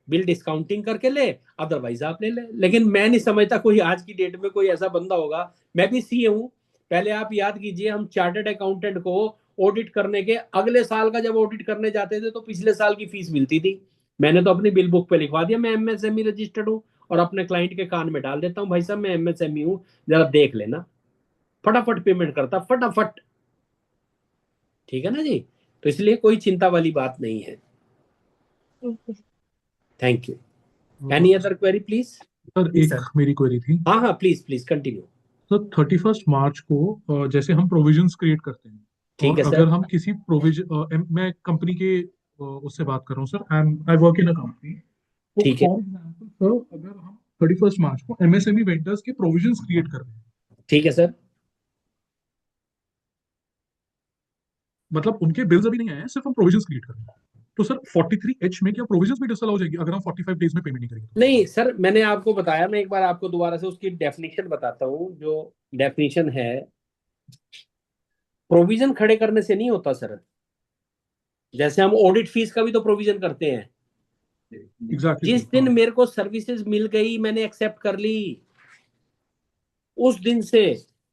बिल डिस्काउंटिंग करके ले, अदरवाइज आप ले ले। लेकिन मैं नहीं समझता कोई आज की डेट में कोई ऐसा बंदा होगा। मैं भी सीए हूं, पहले आप याद कीजिए, हम चार्टर्ड अकाउंटेंट को ऑडिट करने के अगले साल का जब ऑडिट करने जाते थे तो पिछले साल की फीस मिलती थी। मैंने तो अपनी बिल बुक पे लिखवा दिया मैं एमएसएमई रजिस्टर्ड हूं, और अपने क्लाइंट के कान में डाल देता हूं, भाई साहब मैं एमएसएमई हूं, जरा देख लेना। फटाफट पेमेंट करता, फटाफट। ठीक है ना जी? तो इसलिए कोई चिंता वाली बात नहीं है। Thank you. Any other query please? Sir जी एक सर। मेरी क्वेरी थी। हाँ प्लीज कंटिन्यू। सर 31 मार्च को जैसे हम प्रोविजंस क्रिएट करते हैं, ठीक और है सर। अगर हम किसी प्रोविजन, मैं कंपनी के उससे बात कर रहा हूँ sir, I work in a company. तो ठीक है। फॉर एग्जांपल सर, अगर हम 31 मार्च को एमएसएमई वेंडर्स के प्रोविजंस क्रिएट कर रहे हैं, ठीक है सर। मतलब उनके बिल्स अभी नहीं आए हैं, सिर्फ हम प्रोविजंस क्रिएट कर रहे हैं, तो सर 43H में क्या प्रोविजंस भी डिसअलाउ हो जाएगी अगर हम 45 डेज में पेमेंट नहीं करेंगे तो? नहीं सर, मैंने आपको बताया, मैं एक बार आपको दोबारा से उसकी डेफिनेशन बताता हूँ। जो डेफिनेशन है, प्रोविजन खड़े करने से नहीं होता सर। जैसे हम ऑडिट फीस का भी तो प्रोविजन करते हैं। एग्जैक्टली जिस दिन मेरे को सर्विसेज मिल गई, मैंने एक्सेप्ट कर ली, उस दिन से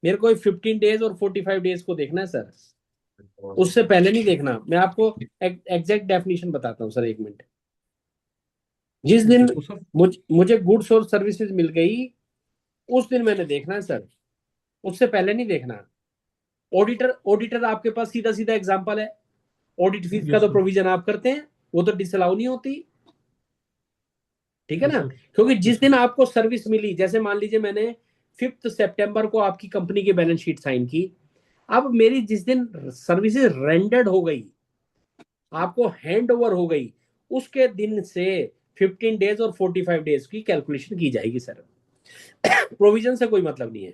मेरे को 15 डेज और 45 डेज को देखना है सर, उससे पहले नहीं देखना। मैं आपको एग्जैक्ट डेफिनेशन बताता हूँ सर, एक मिनट। जिस दिन तो सर मुझे गुड्स और सर्विसेज मिल गई, उस दिन मैंने देखना है सर, उससे पहले नहीं देखना। ऑडिटर आपके पास सीधा सीधा एग्जांपल है, ऑडिट फीस का यस तो सर, प्रोविजन आप करते हैं, वो तो डिसअलाउ नहीं होती। ठीक है यस ना? सर, क्योंकि जिस यस दिन सर, आपको सर्विस मिली, जैसे मान लीजिए मैंने 5 सितंबर को आपकी कंपनी की बैलेंस शीट साइन की, अब मेरी जिस दिन सर्विसेज रेंडर्ड हो गई, आपको हैंड ओवर हो गई, उसके दिन से 15 डेज और 45 डेज की कैलकुलेशन की जाएगी सर। प्रोविजन से कोई मतलब नहीं है।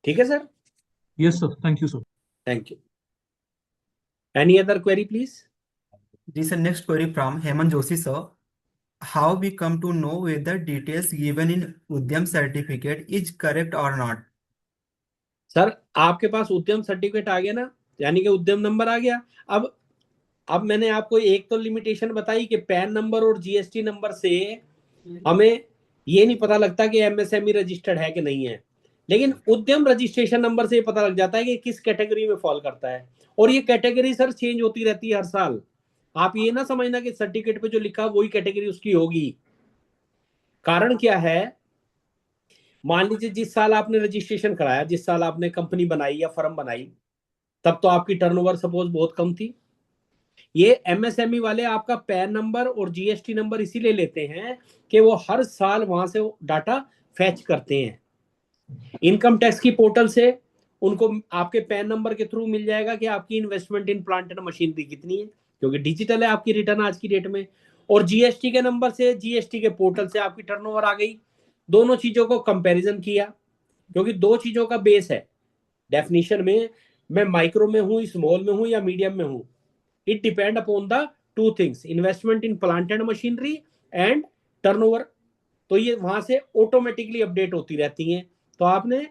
ठीक है sir? Yes sir, thank you sir. Thank you. Any other query please? जी sir, next query from Hemant Joshi sir. How we come to know whether details given in Udyam certificate is correct or not? Sir आपके पास उद्यम certificate आ गया ना, यानी कि उद्यम number आ गया। अब मैंने आपको एक तो लिमिटेशन बताई कि पैन नंबर और जीएसटी नंबर से हमें ये नहीं पता लगता कि एमएसएमई रजिस्टर्ड है कि नहीं है, लेकिन उद्यम रजिस्ट्रेशन नंबर से ये पता लग जाता है कि किस कैटेगरी में फॉल करता है। और ये कैटेगरी सर चेंज होती रहती है हर साल। आप ये ना समझना कि सर्टिफिकेट पे जो लिखा वही कैटेगरी उसकी होगी। कारण क्या है मान लीजिए जिस साल आपने रजिस्ट्रेशन कराया, जिस साल आपने कंपनी बनाई या फर्म बनाई, तब तो आपकी टर्नओवर सपोज बहुत कम थी। ये एमएसएमई वाले आपका पैन नंबर और जीएसटी नंबर इसीलिए लेते हैं कि वो हर साल वहां से डाटा फैच करते हैं। इनकम टैक्स की पोर्टल से उनको आपके पैन नंबर के थ्रू मिल जाएगा कि आपकी investment in plant and machinery कितनी है, क्योंकि डिजिटल है आपकी रिटर्न आज की डेट में। और जीएसटी के नंबर से, जीएसटी के पोर्टल से आपकी टर्नओवर आ गई। दोनों चीजों को कंपैरिजन किया, क्योंकि दो चीजों का बेस है डेफिनेशन में, मैं माइक्रो में हूं, स्मॉल में हूं या मीडियम में हूं। It depend upon the two things, investment in plant and machinery and turnover. तो ये वहां से ऑटोमेटिकली अपडेट होती रहती हैं। तो आपने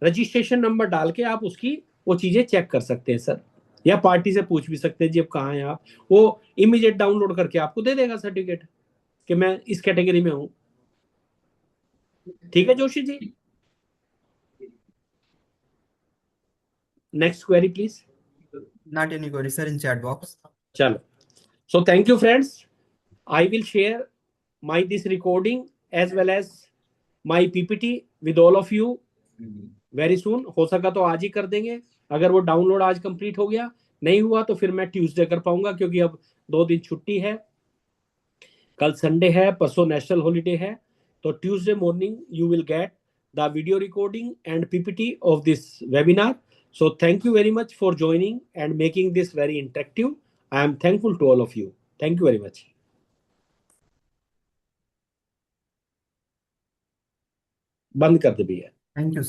रजिस्ट्रेशन नंबर डाल के आप उसकी वो चीजें चेक कर सकते हैं सर, या पार्टी से पूछ भी सकते हैं जी अब कहाँ हैं आप, वो इमीडिएट डाउनलोड करके आपको दे देगा सर्टिफिकेट कि मैं इस कैटेगरी में हूं। ठीक है Joshi ji, next query please. Not any query, sir, in chat box. चलो, so thank you friends. I will share my this recording as well as my PPT with all of you very soon. हो सका तो आज ही कर देंगे, अगर वो download आज कंप्लीट हो गया, नहीं हुआ तो फिर मैं ट्यूसडे कर पाऊंगा, क्योंकि अब 2 दिन छुट्टी है, कल संडे है, परसों नेशनल हॉलीडे है। तो Tuesday morning you will get the video recording and PPT of this webinar. So thank you very much for joining and making this very interactive. I am thankful to all of you. Thank you very much. बंद कर दे भैया। Thank you, sir.